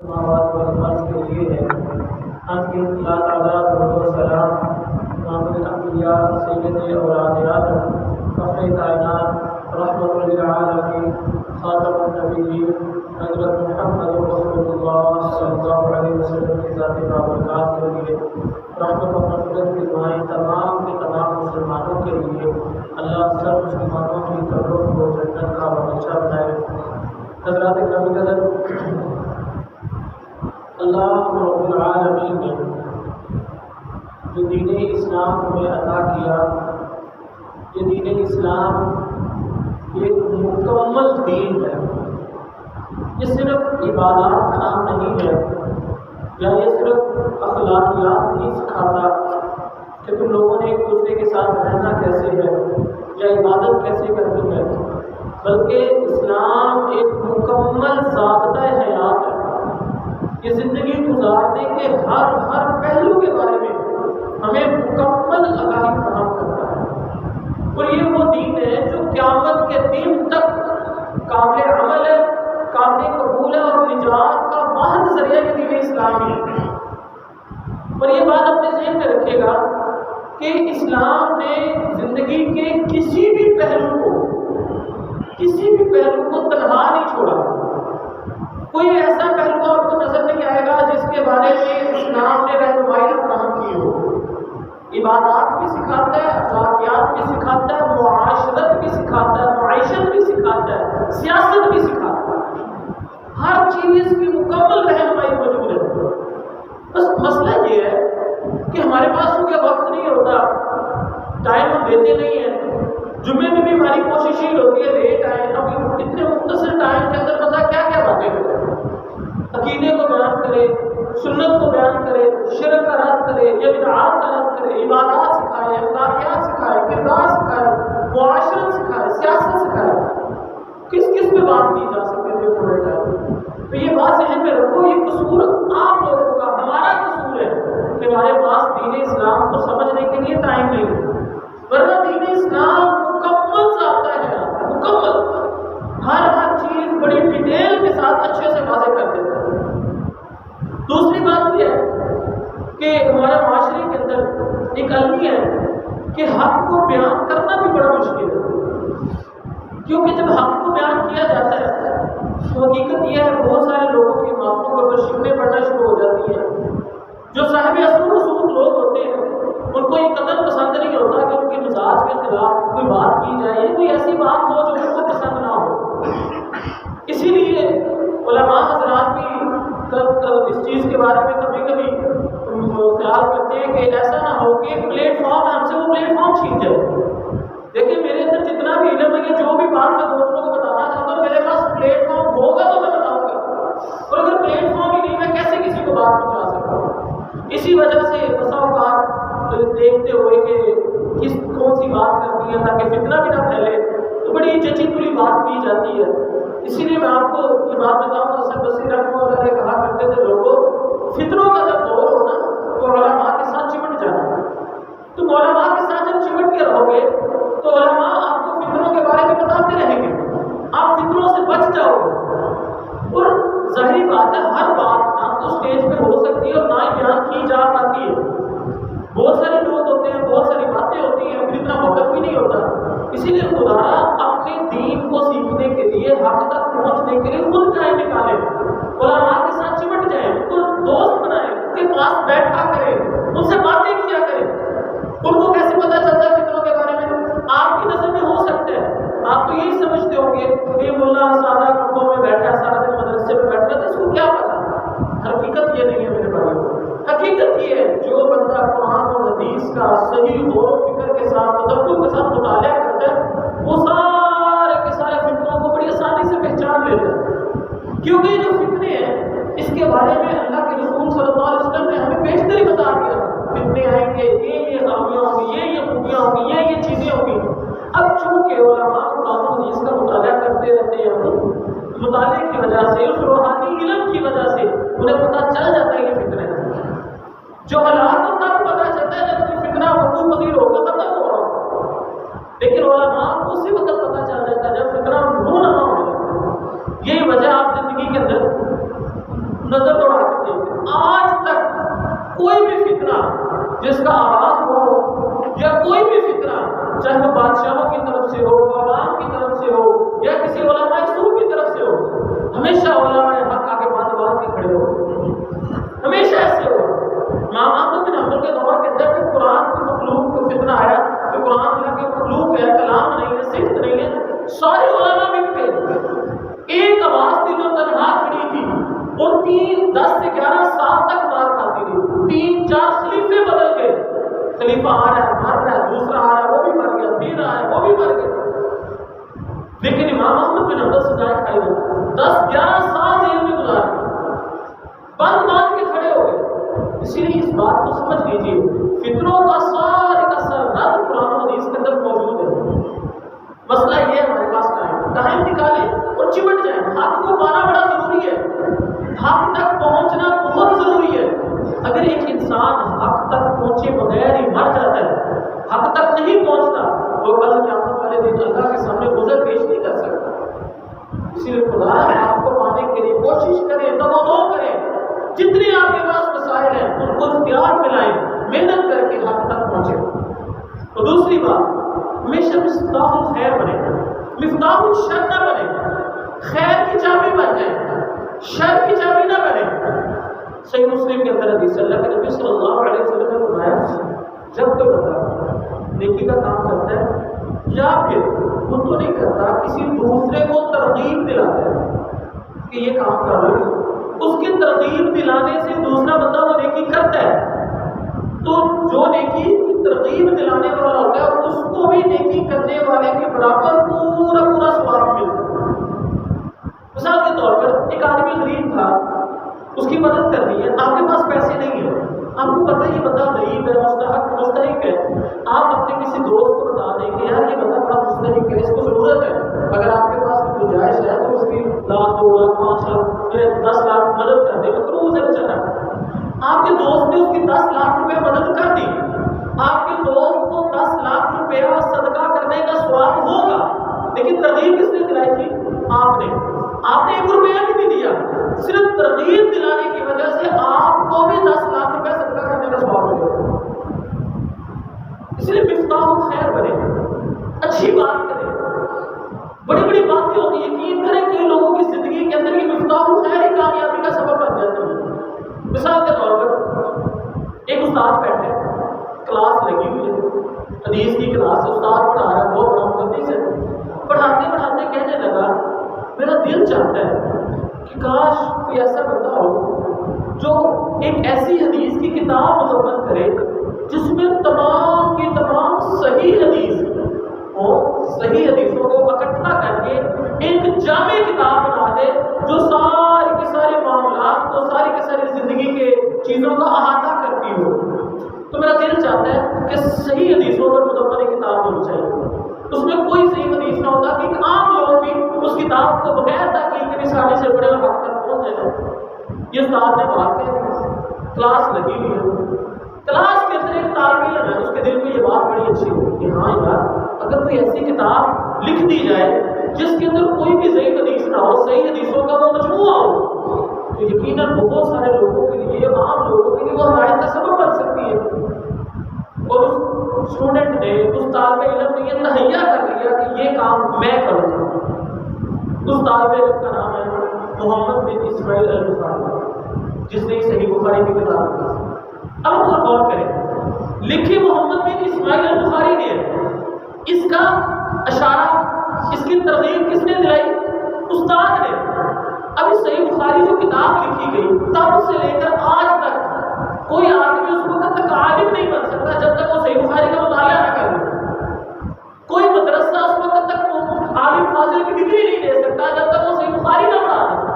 سماوات والارض کے لیے ہے۔ ہم کی اللہ تعالیٰ درود و سلام محمد الانبیاء سید اولاد آدم فخر کائنات رحمۃ للعالمین خاتم النبیین حضرت محمد رسول اللہ صلی اللہ علیہ وسلم کی ذات بابرکات کے لیے رحمت و مغفرت کی دعائیں تمام کے تمام مسلمانوں کے لیے اللہ سب مسلمانوں کی قبروں کو جنت کا باغیچہ بنائے۔ حضرات کرام قدر، اللہ رب العالمین نے جو دین اسلام ہمیں عطا کیا، یہ دین اسلام ایک مکمل دین ہے۔ یہ صرف عبادات کا نام نہیں ہے، یا یہ صرف اخلاقیات نہیں سکھاتا کہ تم لوگوں نے ایک دوسرے کے ساتھ رہنا کیسے ہے یا عبادت کیسے کرنی ہے، بلکہ اسلام ایک مکمل ضابطۂ حیات ہے۔ یہ زندگی گزارنے کے ہر پہلو کے بارے میں ہمیں مکمل آگاہی فراہم کرتا ہے، اور یہ وہ دین ہے جو قیامت کے دن تک قابل عمل ہے، قابل قبول ہے، اور نجات کا واحد ذریعہ یہ دین اسلامی ہے۔ اور یہ بات اپنے ذہن میں رکھے گا کہ اسلام نے زندگی کے کسی بھی پہلو کو تنہا نہیں چھوڑا۔ کوئی ایسا پہلو آپ کو نظر نہیں آئے گا جس کے بارے میں اسلام نے رہنمائی فراہم کی ہو۔ عبادات بھی سکھاتا ہے، اخلاقیات بھی سکھاتا ہے، معاشرت بھی سکھاتا ہے، معیشت بھی سکھاتا ہے، سیاست بھی سکھاتا ہے، ہر چیز کی مکمل رہنمائی موجود ہے۔ بس مسئلہ یہ ہے کہ ہمارے پاس کیونکہ وقت نہیں ہوتا، ٹائم ہم دیتے نہیں ہیں۔ جمعے میں بھی ہماری کوشش یہ ہوتی ہے لیٹ آئے، اب اتنے مختصر ٹائم کے اندر پتہ کیا کیا باتیں کریں، عقیدے کو بیان کرے، سنت کو بیان کرے، شرک کا رد کرے یا بدعات کا رد کرے، عبادات سکھائے، اخلاقیات سکھائے، کردار سکھائے، معاشرت سکھائے، سیاست سکھائے، کس پہ بات کی جا سکتے تھے تھوڑے ٹائم۔ تو یہ بات ذہن میں رکھو، یہ قصور آپ لوگوں کا، ہمارا قصور ہے کہ ہمارے پاس دین اسلام کو سمجھنے کے لیے ٹائم نہیں ہے، ورنہ دین اسلام مکمل ضابطہ ہے، مکمل ہر چیز بڑی ڈیٹیل کے ساتھ اچھے سے واضح کر دیتا ہے۔ دوسری بات یہ ہے کہ ہمارے معاشرے کے اندر ایک المی ہے کہ حق کو بیان کرنا بھی بڑا مشکل ہے، کیونکہ جب حق کو بیان کیا جاتا ہے تو حقیقت یہ ہے بہت سارے لوگوں کی ماتھوں پر شکوے پڑنا شروع ہو جاتی ہیں۔ جو صاحب اصول رسوخ لوگ ہوتے ہیں ان کو یہ قدر پسند نہیں ہوتا کہ ان کے مزاج کے خلاف کوئی بات کی جائے، کوئی ایسی بات ہو جو ان کو پسند نہ ہو۔ اسی لیے علماء حضرات بھی اس چیز کے بارے میں کبھی کبھی خیال کرتے ہیں کہ ایسا نہ ہو کہ پلیٹ فارم ہم سے وہ پلیٹ فارم چھین جائے۔ دیکھیں میرے اندر جتنا بھی علم ہے یا جو بھی بات میں دوستوں کو بتانا چاہتا ہوں، میرے پاس پلیٹ فارم ہوگا تو میں بتاؤں گا، اور اگر پلیٹ فارم ہی نہیں میں کیسے کسی کو بات پہنچا سکتا ہوں۔ اسی وجہ سے بسا اوقات دیکھتے ہوئے کہ کون سی بات کرنی ہے تاکہ فتنہ بھی نہ پھیلے تو بڑی چچی پوری بات کی جاتی ہے۔ اسی لیے میں آپ کو یہ بات بتاؤں، حسن بصری رحمہ اللہ علیہ کہا کرتے تھے لوگوں، فتنوں کا جب دور ہو نا تو علماء کے ساتھ چمٹ جانا۔ تم علماء کے ساتھ جب چمٹ کے رہو گے تو علماء آپ کو فتنوں کے بارے میں بتاتے رہیں گے، آپ فتنوں سے بچ جاؤ گے۔ اور ظاہری بات ہے ہر بات نہ تو اسٹیج پہ ہو سکتی ہے اور نہ ہی بیان کی جا پاتی ہے۔ بہت سارے لوگ ہوتے ہیں، بہت ساری باتیں ہوتی ہیں، پھر اتنا وقت بھی نہیں ہوتا۔ اسی لیے خدا اپنے دین کو سیکھنے کے لیے، حق تک پہنچنے کے لیے خود ٹائم نکالے، علماء کے ساتھ چمٹ جائیں، ان کو دوست بنائیں، ان کے پاس بیٹھا کریں، ان سے باتیں کیا کریں۔ ان کو کیسے پتہ چلتا ہے فتنوں کے بارے میں؟ آپ کی نظر میں ہو سکتا ہے آپ تو یہی سمجھتے ہوں گے کہ یہ ملا سادہ کمروں میں بیٹھا ہے، سارا دن مدرسے میں بیٹھا ہے، اس کو کیا پتا؟ حقیقت یہ نہیں ہے میرے بھائیوں، حقیقت یہ ہے جو بندہ قرآن اور حدیث کا صحیح غور و فکر کے ساتھ، تدبر کے ساتھ مطالعہ کرتا ہے، وہ سارے کے سارے فتنوں کو بڑی آسانی سے پہچان لیتا ہے۔ کیونکہ یہ جو فتنے ہیں اس کے بارے میں اللہ کے رسول صلی اللہ علیہ وسلم نے ہمیں بیشتر ہی بتا دیا، فتنے آئیں گے، یہ خامیاں ہوں گی، یہ خوبیاں ہوں گی، یہ چیزیں ہوں گی۔ اب چونکہ علماء قرآن و حدیث کا مطالعہ کرتے رہتے ہیں، مطالعے کی وجہ سے، اس روحانی علم کی وجہ سے انہیں پتہ چل جاتا ہے یہ فتنہ ہے۔ جو حالات کو تب پتہ چلتا ہے جب کوئی فتنہ وقوع پذیر ہوگا، ختم ہو رہا ہوگا، لیکن علماء کو اسی وقت پتہ چل جاتا ہے جب فتنہ رونما ہونے لگتا ہے۔ یہی وجہ آپ زندگی کے اندر نظر نظر دوڑا کر دیکھیں، آج تک کوئی بھی فتنہ جس کا آغاز ہوا ہو یا کوئی بھی فتنہ چاہے وہ بادشاہوں کی طرف سے ہو، عوام کی طرف سے ہو یا کسی علماء سو کی طرف سے ہو، ہمیشہ علماء حق آگے باندھ کے کھڑے ہو، ہمیشہ ایسے ہو۔ امام احمد بن حنبل کے دور کے اندر جب قرآن کی مخلوق کو فتنہ آیا کہ قرآن اللہ کی مخلوق ہے، کلام نہیں ہے، صفت نہیں ہے، سارے علماء مل کے ایک آواز تھی جو تنہا کھڑی تھی، اور 10 سے 11 سال تک مار کھاتی تھی، 3-4 خلیفے بدل گئے، خلیفہ آ رہا ہے مر رہا ہے، دوسرا آ رہا ہے وہ بھی مر گیا، پھر آ رہا ہے وہ بھی مر گیا، لیکن امام احمد بن حنبل سجائے کھائی گئے، 10-11 سال جیل میں گزار گئے، بند باندھ کے کھڑے ہو گئے۔ اسی لیے اس بات کو سمجھ لیجیے، فتنوں کا سارے کا سر رد قرآن و حدیث کے اندر موجود ہے۔ مسئلہ یہ ہے ہمارے پاس ٹائم نکالیں اور چمٹ جائیں۔ حق کو پانا بڑا ضروری ہے، حق تک پہنچنا بہت ضروری ہے۔ اگر ایک انسان حق تک پہنچے بغیر ہی مر جاتا ہے، حق تک نہیں پہنچتا، تو کل قیامت والے دن اللہ کے سامنے گزر پیش نہیں کر سکتا۔ اسی لیے خدا حق کو پانے کے لیے کوشش کریں، دو کریں، جتنے آپ کے پاس مسائل ہیں ان کو اختیار ملائیں، محنت کر کے حق تک پہنچے۔ اور دوسری بات، ہمیشہ مفتاح الخیر بنے، مفتاح الشر نہ بنے، خیر کی چابی بن جائے، شر کی چابی نہ بنے۔ صحیح مسلم کے اندر حدیث اللہ کے نبی صلی اللہ علیہ وسلم نے فرمایا، جب کوئی بندہ نیکی کا کام کرتا ہے یا پھر خود تو نہیں کرتا، کسی دوسرے کو ترغیب دلاتا ہے کہ یہ کام کر رہے ہو، اس کی ترغیب دلانے سے دوسرا بندہ وہ نیکی کرتا ہے، تو جو نیکی کی ترغیب دلانے والا ہوتا ہے اس کو بھی نیکی کرنے والے کے برابر پورا ثواب ملتا ہے۔ مثال کے طور پر ایک آدمی غریب تھا، اس کی مدد کر دی ہے، آپ کے پاس پیسے نہیں ہیں، آپ کو پتہ ہے یہ بندہ غریب ہے، مستحق ہے، آپ اپنے کسی دوست کو بتا دیں کہ یار یہ بندہ بڑا مستحق ہے، اس کو ضرورت ہے، اگر آپ کے پاس گنجائش ہے تو اس کی 1 لاکھ 2 لاکھ 5 لاکھ 10 لاکھ مدد کر دیں، مقروض ہے بیچارہ، آپ کے دوست نے اس کی 10 لاکھ روپے مدد کر دی، آپ کے دوست کو 10 لاکھ روپیہ صدقہ کرنے کا ثواب ہوگا، لیکن ترغیب کس نے دلائی تھی؟ آپ نے 1 روپیہ بھی نہیں دیا، صرف ترغیب دلانے کی وجہ سے آپ کو بھی 10 لاکھ روپے صدقہ کرنے کا ثواب ملے۔ اس لیے مفتاح الخیر بنے، اچھی بات کریں، بڑی بڑی باتیں ہوتی ہیں، یقین کریں کہ لوگوں کی زندگی کے اندر یہ مفتاح الخیر ہی کامیابی کا سبب بن جاتی ہے۔ مثال کے طور پر ایک استاد بیٹھے، کلاس لگی ہوئی ہے، حدیث کی کلاس، استاد پڑھا رہا ہے، بہت بڑا محدث ہے، پڑھاتے کہنے لگا میرا دل چاہتا ہے کہ کاش کوئی ایسا بندہ ہو جو ایک ایسی حدیث کی کتاب مدون کرے جس میں تمام کی تمام صحیح حدیث ہو، صحیح حدیثوں کو اکٹھا کر کے ایک جامع کتاب بنا دے جو سارے کے سارے معاملات کو، ساری کے ساری زندگی کے چیزوں کا احاطہ کرتی ہو۔ تو میرا دل چاہتا ہے کہ صحیح حدیثوں پر مدون کتاب ہونی چاہیے، اس میں کوئی صحیح حدیث نہ ہوتا کہ عام لوگ بھی اس کتاب کو بغیر تحقیق کے نشانے سے بڑے وقت تک پہنچ جائے۔ یہ استاد نے بات کہہ دی، کلاس لگی ہوئی ہے، کلاس کے اندر ایک طالب علم ہے، اس کے دل میں یہ بات بڑی اچھی ہوئی کہ ہاں یار اگر کوئی ایسی کتاب لکھ دی جائے جس کے اندر کوئی بھی ضعیف حدیث نہ ہو، صحیح حدیثوں کا وہ مجموعہ ہو، تو یقیناً بہت سارے لوگوں کے لیے، عام لوگوں کے لیے وہ ہدایت کا سبب بن سکتی ہے۔ اور اس اسٹوڈنٹ نے، اس طالب علم نے یہ تہیہ کر لیا کہ یہ کام میں کروں گا۔ اس طالب علم کا نام ہے محمد بن اسماعیل البخاری، جس نے صحیح بخاری کی کتاب لکھی۔ اب ہم غور کریں، لکھی محمد بن اسماعیل البخاری نے، اس کا اشارہ، اس کی ترغیب کس نے دلائی؟ استاد نے۔ اب اس صحیح بخاری جو کتاب لکھی گئی، تب سے لے کر آج تک کوئی آدمی اس وقت تک عالم نہیں بن سکتا جب تک وہ صحیح بخاری کا مطالعہ نہ کر لے۔ کوئی مدرسہ اس وقت تک عالم فاضل کی ڈگری نہیں دے سکتا جب تک وہ صحیح بخاری نہ پڑھا دے۔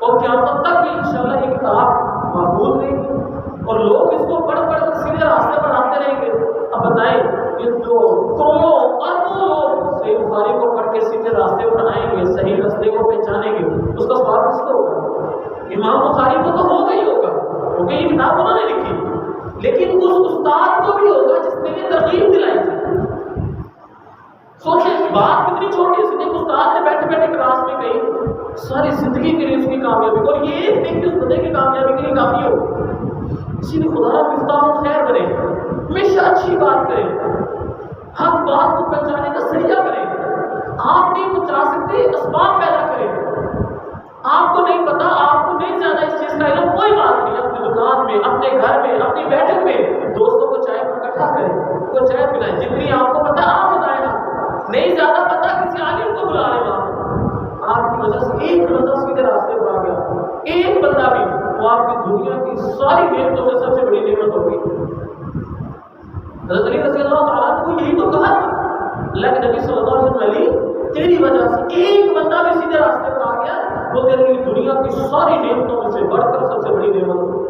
اور قیامت تک بھی انشاءاللہ یہ کتاب محفوظ رہے گی اور لوگ اس کو پڑھ کر سیدھے راستے پر آتے رہیں گے۔ اب بتائیں کہ جو کروڑوں اربوں لوگ صحیح بخاری کو پڑھ کے سیدھے راستے پر آئیں گے، صحیح راستے کو پہچانیں گے، اس کا ثواب کس کو ہوگا؟ امام بخاری کو تو ہوگا ہی ہوگا، کیونکہ یہ کتاب انہوں نے لکھی، لیکن اس استاد کو بھی ہوگا جس نے یہ ترغیب دلائی تھی۔ سوچیں بات کتنی چھوٹی سی، استاد نے بیٹھے بیٹھے کلاس میں کہی ساری زندگی کے لیے اس کی کامیابی، اور یہ ایک نیکی اس بندے کی کامیابی کے لیے کافی ہو۔ اسی لیے خدا مفتاح الخیر بنے، ہمیشہ اچھی بات کرے، حق بات کو پہنچانے کا ذریعہ کرے۔ آپ نہیں پہنچا سکتے، اسباب پیدا کرے۔ آپ کو نہیں پتا، آپ کو نہیں زیادہ اس چیز کا علم، کوئی بات نہیں، اپنی دکان میں، اپنے گھر میں، اپنی بیٹھک میں دوستوں کو چائے پر اکٹھا کریں، کو چائے پلائیں، جتنی آپ کو پتا آپ بتائیں، نہیں زیادہ پتا کسی عالم کو بلا لیں۔ آپ کی وجہ سے ایک بندہ سیدھے راستے پر آ گیا، ایک بندہ بھی، وہ آپ کی دنیا کی ساری نعمتوں سے سب سے بڑی نعمت ہوگی۔ حضرت علی رضی اللہ تعالیٰ کو یہی تو کہا تھا اللہ کے نبی صلی اللہ علیہ وسلم، علی تیری وجہ سے ایک بندہ بھی سیدھے راستے پر آ گیا، وہ تیرے لیے دنیا کی ساری نعمتوں میں سے بڑھ کر سب سے بڑی نعمت ہوگی۔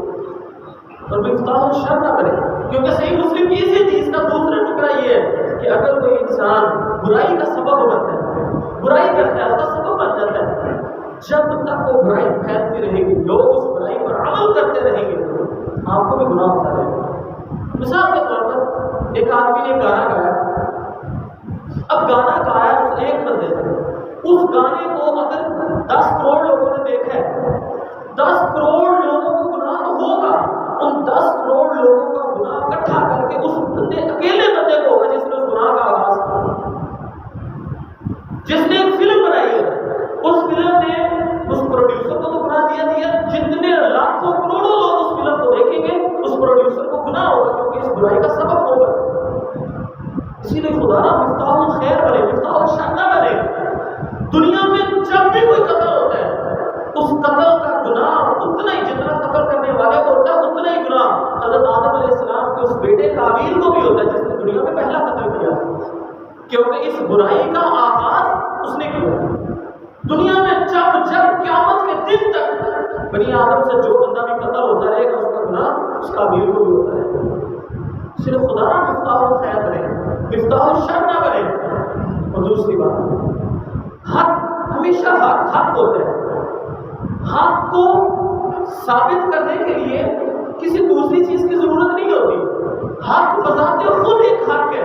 اور مفتاح الشر نہ کرے، کیونکہ صحیح مسلم کی اسی حدیث کا دوسرا ٹکڑا یہ ہے کہ اگر کوئی انسان برائی کا سبب بنتا ہے، برائی کرتا ہے، اس کا سبب بن جاتا ہے، جب تک وہ برائی پھیلتی رہے گی، لوگ اس برائی پر عمل کرتے رہیں گے، آپ کو بھی گناہ ہوتا رہے گا۔ مثال کے طور پر ایک آدمی نے گانا گایا، اب گانا گایا اس ایک بندے نے، اس گانے کو اگر 10 کروڑ لوگوں نے دیکھا ہے، 10 کروڑ لوگوں کو گناہ تو ہوگا، ان 10 کروڑ لوگوں کا گناہ اکٹھا کر کے اس بندے اکیلے بندے کو ہوگا جس نے اس گناہ کا آغاز کیا، جس نے ایک فلم بنائی ہے، اس فلم نے اس پروڈیوسر کو تو گناہ دیا، جتنے لاکھوں کروڑوں لوگ اس فلم کو دیکھیں گے اس پروڈیوسر کو گناہ ہوگا، کیونکہ اس برائی کا سبب ہوگا۔ اسی لیے خدا نا مفتاح الخیر بنے، مفتاح الشر نہ بنے۔ دنیا میں جب بھی کوئی قتل ہوتا ہے، اس قتل کا گناہ اتنا ہی، جتنا قتل کرنے والے کو ہوتا ہے اتنا ہی گناہ حضرت آدم علیہ السلام کے اس بیٹے قابیل کو بھی ہوتا ہے جس نے دنیا میں پہلا قتل کیا، کیونکہ اس برائی کا آغاز اس نے کیا۔ دنیا میں جب قیامت کے دن تک بنی آدم سے جو بندہ بھی قتل ہوتا رہے گا، اس کا گناہ اس قابیل کو بھی ہوتا رہے گا۔ صرف خدا مفتاح الخیر بنے، مفتاح الشر نہ بنے۔ اور دوسری بات، حق ہمیشہ حق ہوتا ہے، حق کو ثابت کرنے کے لیے کسی دوسری چیز کی ضرورت نہیں ہوتی۔ حق بذات خود ایک حق ہے۔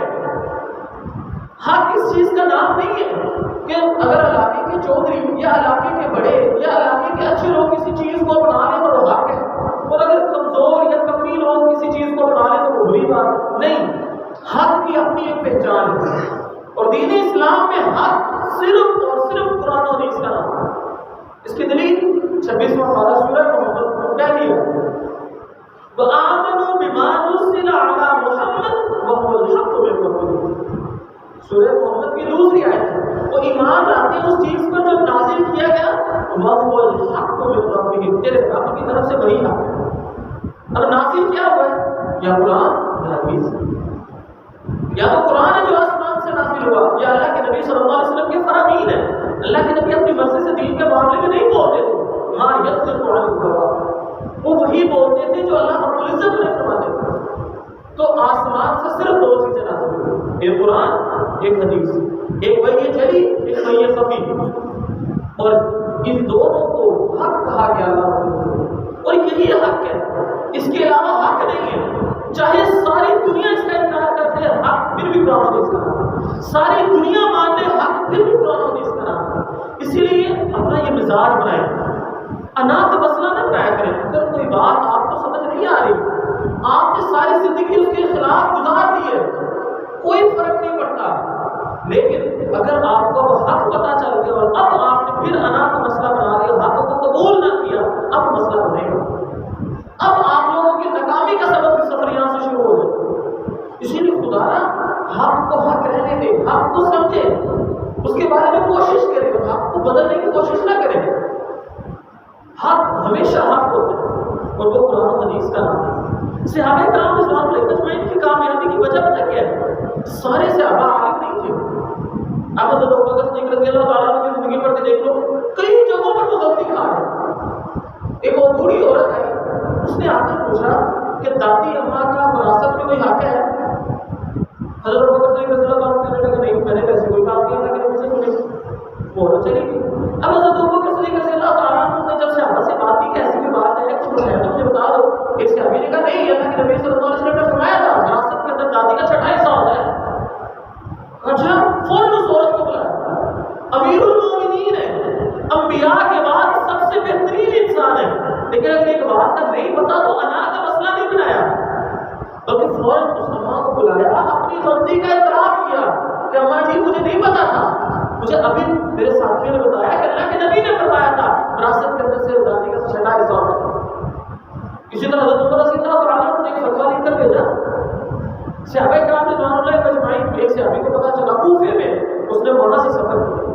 حق اس چیز کا نام نہیں ہے کہ اگر علاقے کے چودھری یا علاقے کے بڑے یا علاقے کے اچھے لوگ کسی چیز کو اپنا لیں تو وہ حق ہے، اور اگر کمزور یا کمی لوگ کسی چیز کو اپنا لیں تو وہ بری بات نہیں۔ حق کی اپنی ایک پہچان ہے، اور دین اسلام میں حق صرف اور صرف قرآن و حدیث کا نام ہے۔ اس کی دلیل 26واں پارہ سورہ محمد پہلی ہے، وَآمَنُوا بِمَا نُزِّلَ عَلَىٰ مُحَمَّدٍ وَهُوَ الْحَقُّ مِن رَّبِّهِمْ۔ سورہ محمد کی دوسری آیت ہے، وہ ایمان لاتے ہیں اس چیز پر جو نازل کیا گیا، وَهُوَ الْحَقُّ مِن رَّبِّهِمْ، تیرے رب کی طرف سے وہی حق ہے۔ اب نازل کیا ہوا ہے؟ یا قرآن یا حدیث، یا تو قرآن ہے جو آسمان سے نازل ہوا، یا اللہ کے نبی صلی اللہ علیہ وسلم کے فرامین ہے۔ اللہ کے نبی اپنی مرضی سے دین کے معاملے میں نہیں بولتے تھے، ہاں يَنطِقُ عَنِ الْهَوَىٰ، وہ وہی بولتے تھے جو اللہ رب العزت نے فرماتے تھے۔ تو آسمان سے صرف 2 چیزیں نازل ہوئی، ایک قرآن ایک حدیث، ایک وحی جلی ایک وحی خفی، اور ان دونوں کو حق کہا گیا اللہ رب العزت، اور یہی حق ہے، اس کے علاوہ حق نہیں ہے۔ چاہے ساری دنیا اس کا انکار کرتے ہیں، حق پھر بھی قرآن و حدیث کا نام، ساری دنیا مان لے حق پھر بھی قرآن و حدیث کا نام۔ اسی لیے اپنا یہ مزاج بنائیں، انات مسئلہ نہ بنایا کریں۔ اگر کوئی بات آپ کو سمجھ نہیں آ رہی، آپ نے ساری زندگی اس کے خلاف گزار دی ہے، کوئی فرق نہیں پڑتا، لیکن اگر آپ کو حق پتہ چل گیا اور اب آپ نے پھر انات مسئلہ بنا لیا، حق کو قبول نہ کیا، اب مسئلہ بنے گا، اب آپ لوگوں کی ناکامی کا سبب سفر یہاں سے شروع ہو جائے۔ اسی لیے خدا حق کو حق رہنے دے، حق کو سمجھے، اس کے بارے میں کوشش کرے، حق کو بدلنے کی کوشش نہ کرے۔ حق ہمیشہ حق ہوتا ہے، اور وہ قرآن و حدیث کا نام ہے۔ صحابہ کرام رضوان اللہ اجمعین کی کامیابی کی وجہ پتہ کیا ہے؟ سارے صحابہ عالم نہیں تھے۔ آپ حضرت ابوبکر صدیق رضی اللہ تعالیٰ عنہ کی زندگی پڑھ کے دیکھ لو، کئی جگہوں پر وہ غلطی کھا ہے۔ ایک اور بوڑھی عورت آئی، اس نے آ کر پوچھا کہ دادی اماں کا وراثت میں کوئی حق ہے؟ حضرت ابوبکر صدیق رضی اللہ تعالیٰ عنہ کہنے لگے نہیں، میں نے ویسے کوئی کام کیا تھا کہ مجھ سے سنی، وہ عورت چلی گئی۔ اب حضرت ابوبکر صدیق رضی اللہ تعالیٰ عنہ نے جب صحابہ سے بات کی کہ ایسی کوئی بات ہے کچھ ہے تو مجھے بتا دو، ایک صحابی نے کہا نہیں، اللہ کے نبی صلی اللہ علیہ وسلم نے فرمایا تھا وراثت کے اندر دادی کا چھٹا حصہ ہوتا ہے۔ اچھا، فوراً اس عورت کو بلایا، امیر المومنین ہے، انبیاء کے ایک بات کا نہیں پتا تو انا کا مسئلہ نہیں بنایا، بلکہ فوراً اس اماں کو بلایا، اپنی غلطی کا اعتراف کیا کہ اماں جی مجھے نہیں پتا تھا، مجھے ابھی میرے ساتھیوں نے بتایا کہ اللہ کے نبی نے فرمایا تھا وراثت کے اندر سے دادی کا چھٹا حصہ ہوتا ہے۔ اسی طرح حضرت عمر رضی اللہ تعالیٰ عنہ نے ایک فتویٰ لکھ کر بھیجا، صحابہ کرام رضوان اللہ اجمعین، ایک صحابی کو پتا چلا کوفے میں اس نے وہاں سے سفر کیا،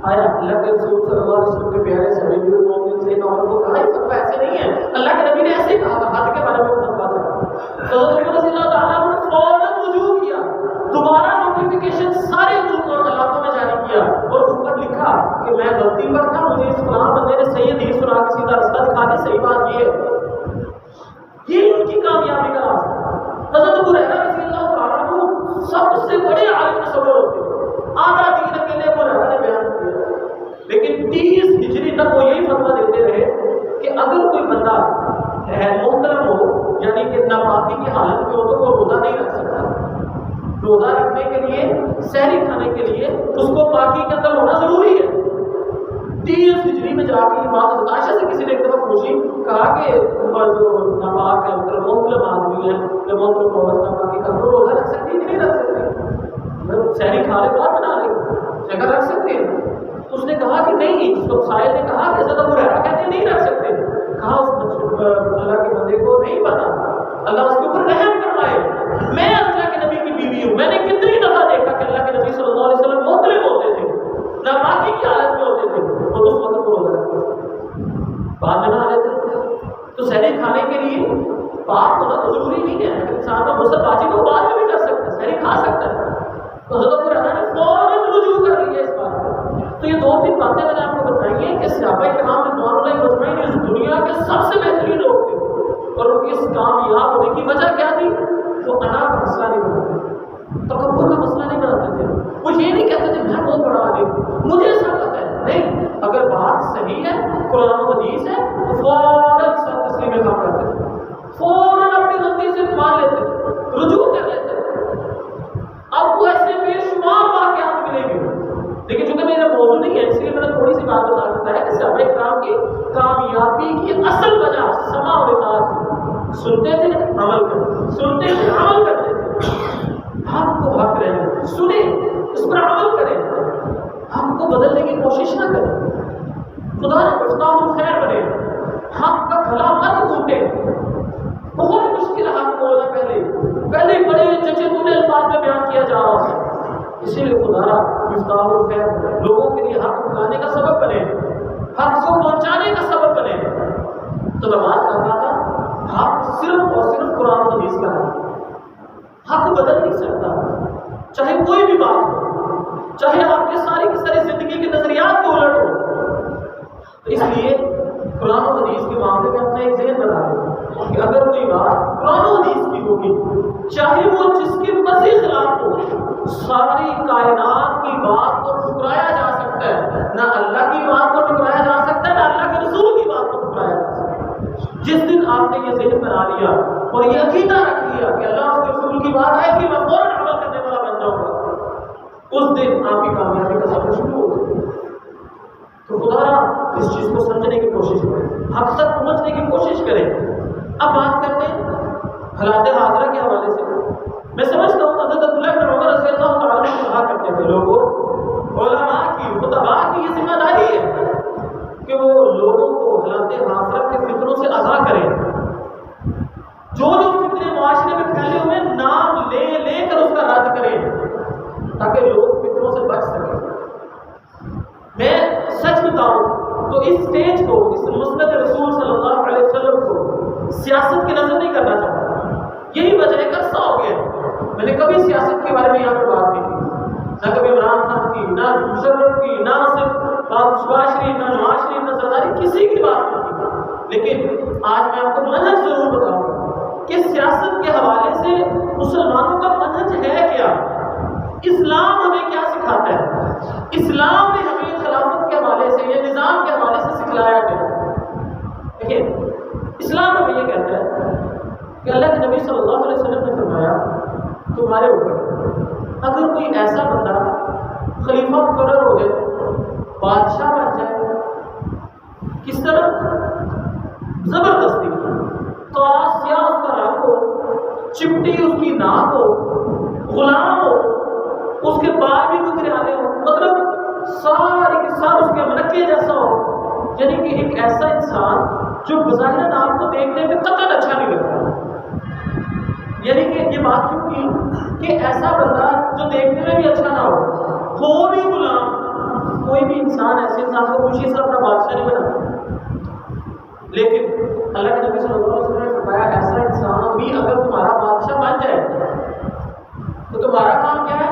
آیا اللہ کے رسول صلی اللہ علیہ وسلم کے پیارے صحابی المومنین سیدنا عمر کو کہا یہ فتویٰ ایسے نہیں ہے، اللہ کے نبی نے ایسے ہی کہا تھا، حد کے بارے میں فتویٰ تھا۔ تو حضرت عمر رضی اللہ تعالیٰ عنہ نے فوراً رجوع کیا، دوبارہ نوٹیفیکیشن سارے علاقوں میں جاری کیا اور اوپر لکھا کہ میں غلطی پر تھا، مجھے اس فلاں بندے نے صحیح حدیث سنا کے سیدھا راستہ دکھا دیا، صحیح بات یہ ہے، یہ ان کی کامیابی کا راستہ۔ حضرت ابو ہریرہ رضی اللہ تعالیٰ عنہ سب سے بڑے عالم تصور ہوتے ہیں، آدھا دین اکیلے ابو ہریرہ نے بیان کیا، لیکن 30 ہجری تک وہ یہی فتویٰ دیتے رہے کہ اگر کوئی بندہ محترم ہو، یعنی کہ ناپاکی کی حالت میں ہو تو وہ روزہ نہیں رکھ سکتا، روزہ رکھنے کے لیے، سحری کھانے کے لیے اس کو پاکی کے اندر ہونا ضروری ہے۔ 30 ہجری میں جا کے یہ بات حضرت عائشہ سے کسی نے ایک دفعہ پوچھی، کہا کہ جو ناپاک ہے مطلب محترم آدمی ہے یا محترم عورت ناپاکی کا وہ روزہ رکھ سکتی ہے کہ نہیں رکھ سکتی؟ سحری کھا لے بعد بنا لے جگہ رکھ سکتے ہیں؟ تو اس نے کہا کہ نہیں، اس کو سائل نے کہا کہ حضرت ابو ہریرہ کہتے ہیں نہیں رکھ سکتے، کہا اس اللہ کے بندے کو نہیں پتا، اللہ اس کے اوپر رحم فرمائے، میں اللہ کے نبی کی بیوی ہوں، میں نے کتنی دفعہ دیکھا کہ اللہ کے نبی صلی اللہ علیہ وسلم محترم ہوتے تھے، ناپاکی کی حالت میں ہوتے تھے اور اس وقت وہ روزہ رکھتے تھے، بعد میں نہ لیتے۔ تو سحری کھانے کے لیے پاک ہونا تو ضروری نہیں ہے، انسان کا غسل واجب ہے، وہ بعد میں بھی کر سکتا ہے، سحری کھا سکتا ہے۔ تو حضرت ابو ہریرہ نے فوراً رجوع کر لیا اس بات پر۔ تو یہ 2-3 باتیں میں نے آپ کو بتائی ہیں کہ صحابہ کرام رضوان اللہ اجمعین اس دنیا کے سب سے بہترین لوگ تھے، اور ان کے اس کامیاب ہونے کی وجہ کیا تھی؟ وہ انا کا مسئلہ نہیں بناتے تھے، تکبر کا مسئلہ نہیں بناتے تھے، وہ یہ نہیں کہتے تھے میں بہت بڑا عالم ہوں، مجھے ایسا پتہ ہے، نہیں، اگر بات صحیح ہے، قرآن و حدیث ہے، تو فوراً سر تسلیم میں کام کرتے تھے، فوراً اپنی غلطی سے مان لیتے تھے، رجوع کر لیتے تھے۔ اب وہ ایسے بے شمار واقعات ملیں گے، لیکن چونکہ میرا موضوع نہیں ہے اس لیے میں نے تھوڑی سی بات بتا دیتا ہے کہ صحابہ کرام کی کامیابی کی اصل وجہ سماع اور اطاعت تھی، سنتے تھے عمل کرتے، سنتے تھے عمل کرتے تھے، حق کو حق رہے، سنیں اس پر عمل کریں، حق کو بدلنے کی کوشش نہ کریں، خدا نے مفتاح الخیر بنے، حق کا کھلا مت گھونٹے، بہت مشکل حق بولنا، پہلے بڑے چچے بونے الفاظ میں بیان کیا جا رہا ہے، اسی لیے خدا مفتاح الخیر لوگوں کے لیے حق بتانے کا سبب بنے، حق کو پہنچانے کا سبب بنے۔ تو میں بات کر رہا تھا حق صرف اور صرف قرآن و حدیث کا ہے، حق بدل نہیں سکتا، چاہے کوئی بھی بات ہو، چاہے آپ کے ساری کی ساری زندگی کے نظریات کو الٹ ہو۔ اس لیے قرآن و حدیث کے معاملے میں اپنا ایک ذہن بنا لیں کہ اگر کوئی بات قرآن و حدیث کی ہوگی، چاہے وہ جس کے مرضی خلاف ہو، ساری کائنات کی بات کو ٹھکرایا جا سکتا ہے، نہ اللہ کی بات کو ٹھکرایا جا سکتا ہے، نہ اللہ کے رسول کی بات کو ٹھکرایا جا سکتا ہے۔ جس دن آپ نے یہ ذہن بنا لیا اور یہ عقیدہ رکھ لیا کہ اللہ اور رسول کی بات آئے کہ میں فوراً عمل کرنے والا بن جاؤں گا، اس دن آپ کی کامیابی کا سفر شروع ہو گیا۔ تو خدا اس چیز کو سمجھنے کی کوشش کریں، حق تک پہنچنے کی کوشش کریں۔ اب بات کرتے ہیں حالات حاضرہ کے حوالے سے۔ میں سمجھتا ہوں حضرت عبداللہ بن عمر رضی اللہ تعالیٰ عنہ کہا کرتے تھے لوگوں، علماء کی، خطباء کی یہ ذمہ داری ہے کہ وہ لوگوں کو حالات حاضرہ کے فطروں سے آگاہ کریں، جو فطرے معاشرے میں پھیلے ہوئے نام لے لے کر اس کا رد کریں تاکہ لوگ فطروں سے بچ سکیں۔ میں سچ بتاؤں تو اس سٹیج کو، اس مسند رسول صلی اللہ علیہ وسلم کو سیاست کی نظر نہیں کرنا چاہتا، یہی وجہ ہے کہ عرصہ ہو گیا میں نے کبھی سیاست کے بارے میں یہاں پہ بات نہیں کی، نہ کبھی عمران خان کی، نہ مشرف کی، نہ صرف شہباز شریف، نہ نواز شریف، نہ زرداری، کسی کی بات نہیں کی، لیکن آج میں آپ کو منہج ضرور بتاؤں گا کہ سیاست کے حوالے سے مسلمانوں کا منہج ہے کیا، اسلام ہمیں کیا سکھاتا ہے، اسلام نے ہمیں خلافت کے حوالے سے یا نظام کے حوالے سے سکھلایا کیا۔ دیکھیں اسلام ہمیں یہ کہتا ہے کہ اللہ کے نبی صلی اللہ علیہ وسلم نے فرمایا تمہارے اوپر اگر کوئی ایسا بندہ خلیفہ مقرر ہو جائے، بادشاہ بن جائے، کس طرح؟ زبردستی چپٹی اس کی ناک ہو، غلام ہو، اس کے بال بھی گگریالے ہو، مطلب سارے کے سارے اس کے منکے جیسا ہو، یعنی کہ ایک ایسا انسان جو بظاہر آپ کو دیکھنے میں قطعاً اچھا نہیں لگتا. یعنی کہ یہ بات کیوں کی کہ ایسا بندہ جو دیکھنے میں بھی اچھا نہ ہو بھی غلام. کوئی بھی انسان ایسے انسان کو خوشی سے اپنا بادشاہ نہیں بناتا، لیکن اللہ کے نبی صلی اللہ علیہ وسلم نے فرمایا ایسا انسان بھی اگر تمہارا بادشاہ بن جائے تو تمہارا کام کیا ہے؟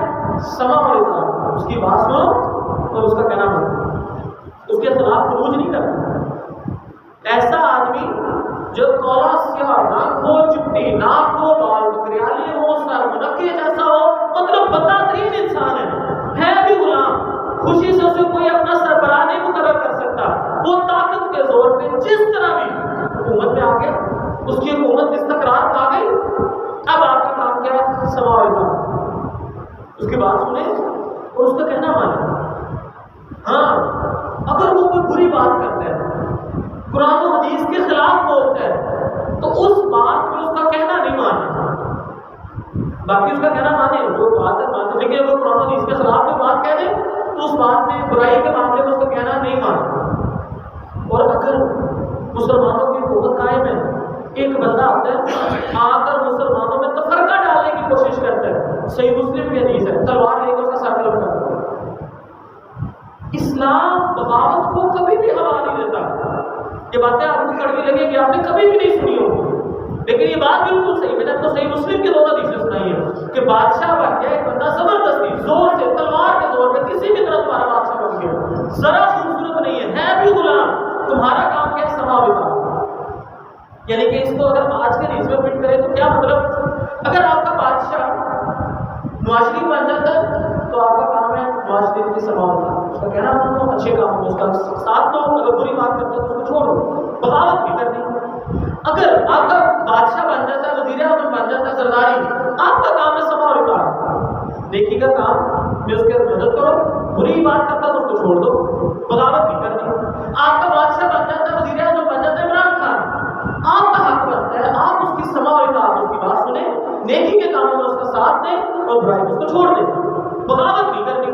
سما اور اطاعت، اس کی بات سنو اور اس کا کہنا مانو، اس کے خلاف خروج نہیں کرنا. ایسا آدمی جو کولا سیاہ، ناک ہو چپٹی، ناک ہو، بال گگریالے ہو، سر منکے جیسا ہو، مطلب بدترین انسان ہے بھی غلام. خوشی سے اسے کوئی اپنا سربراہ نہیں مقرر کر سکتا. وہ طاقت کے زور پہ جس طرح بھی حکومت میں آ گیا، اس کی حکومت استقرار پا گئی. اب آپ کا کام کیا ہے؟ سما و اطاعت، اس کی بات سنیں اور اس کا کہنا مانیں. ہاں اگر وہ کوئی بری بات کرتا ہے، قرآن و حدیث کے خلاف بولتا ہے، تو اس بات میں اس کا کہنا نہیں ماننا. باقی اس کا کہنا مانے، جو بات ہے مانتے، لیکن اگر قرآن و حدیث کے خلاف میں بات کہہ دے تو اس بات میں برائی کے معاملے میں اس کا کہنا نہیں ماننا. اور اگر مسلمانوں کی حکومت قائم ہے، ایک بندہ آتا ہے آ کر مسلمانوں میں تفرقہ ڈالنے کی کوشش کرتا ہے، صحیح مسلم کی حدیث ہے، تلوار لے کر اس کا سر قلم کرتا ہے. اسلام بغاوت کو کبھی بھی ہوا نہیں دیتا. یہ باتیں آپ کو کڑوی لگے گی، آپ نے کبھی بھی نہیں سنی ہوگی، لیکن یہ بات بالکل صحیح. میں نے آپ کو صحیح مسلم کی 2 حدیثیں سنائی ہے کہ بادشاہ بن گیا ایک بندہ زبردستی زور سے تلوار کے زور پہ کسی بھی طرح تمہارا بادشاہ بن گیا، ذرا خوبصورت نہیں ہے بھی غلام. تمہارا کام کیا ہے؟ سما و اطاعت. یعنی کہ اس کو اگر آج کے حدیث میں فٹ کرے تو کیا مطلب؟ اگر آپ کا بادشاہ معاشرے بن جاتا ہے تو آپ کا کام ہے معاشرے کی سما و اطاعت، اس کا کہنا مانو، اچھے کام کو اس کا ساتھ دو، اگر بری بات کرتا ہے تو اس کو چھوڑ دو، بغاوت بھی کرنی. اگر آپ کا بادشاہ بن جاتا ہے، وزیر اعظم بن جاتا ہے، سرداری، آپ کا کام ہے سما و اطاعت. نیکی کا کام میں اس کے مدد کرو، بری بات کرتا تو اس کو چھوڑ دو، بغاوت بھی کرنی. آپ کا بادشاہ بن جاتا ہے، وزیر اعظم بن جاتا ہے عمران خان، آپ کا حق بنتا ہے آپ اس کی سما و اطاعت، اس کی بات سنیں، نیکی کے کاموں میں اس کا ساتھ دیں اور برائی اس کو چھوڑ دیں، بغاوت نہیں کرنی.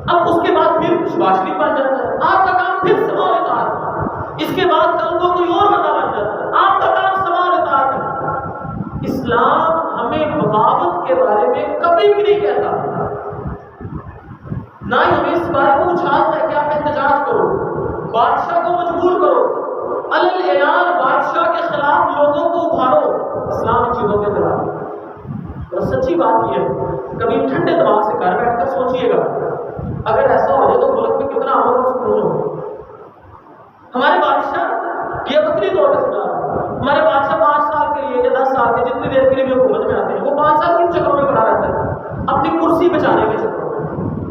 اب اس کے بعد پھر شباز شریف بن جاتا ہے، آپ کا کام پھر سما و اطاعت. اس کے بعد کل کو کوئی اور بندہ بن جاتا ہے، آپ کا کام سما و اطاعت ہے. اسلام ہمیں بغاوت کے بارے میں کبھی بھی نہیں کہتا، نہ ہی ہمیں اس بارے کو اچھالتا ہے کہ آپ احتجاج کرو، بادشاہ کو مجبور کرو، علل اعلان بادشاہ کے خلاف لوگوں کو ابھارو. اسلام ان چیزوں کے خلاف. اور سچی بات یہ ہے، کبھی ٹھنڈے دماغ سے گھر بیٹھ کر سوچئے گا، اگر ایسا ہو جائے تو ملک میں کتنا امن اور سکون ہو. ہمارے بادشاہ یہ بکری دور کا سنا، ہمارے بادشاہ 5 سال کے لیے یا 10 سال کے جتنی دیر کے لیے بھی حکومت میں آتے ہیں، وہ 5 سال کن چکروں میں پڑا رہتا ہے؟ اپنی کرسی بچانے کے چکر میں.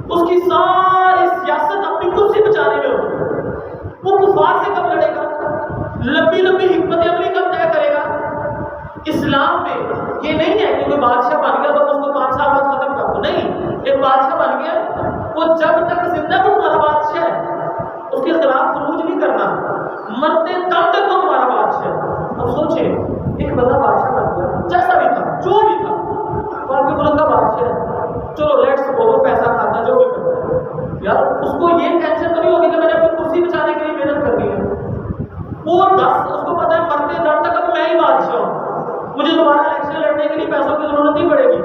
اس کی ساری سیاست اپنی کرسی بچانے میں ہوتی ہے. وہ کفار سے کب لڑے گا؟ لمبی لمبی حکمت عملی کب طے کرے گا؟ اسلام میں یہ نہیں ہے کہ کوئی بادشاہ بن گیا تو اس کو 5 سال بعد ختم کر دو. نہیں، ایک بادشاہ بن گیا، وہ جب تک زندہ وہ تمہارا بادشاہ ہے، اس کے خلاف خروج نہیں کرنا، مرتے تب تک وہ تمہارا بادشاہ ہے. اب سوچیں، ایک بندہ بادشاہ بن گیا، جیسا بھی تھا، جو بھی تھا، وہ آپ کے ملک کا بادشاہ ہے، چلو لیٹس سپوز پیسہ کھاتا جو بھی کرتا ہے، یار اس کو یہ ٹینشن تو نہیں ہوگی کہ میں نے اپنی کرسی بچانے کے لیے محنت کرنی ہے. وہ 10 اس کو پتا ہے مرتے دم تک اب میں ہی بادشاہ ہوں، مجھے دوبارہ الیکشن لڑنے کے لیے پیسوں کی ضرورت نہیں پڑے گی،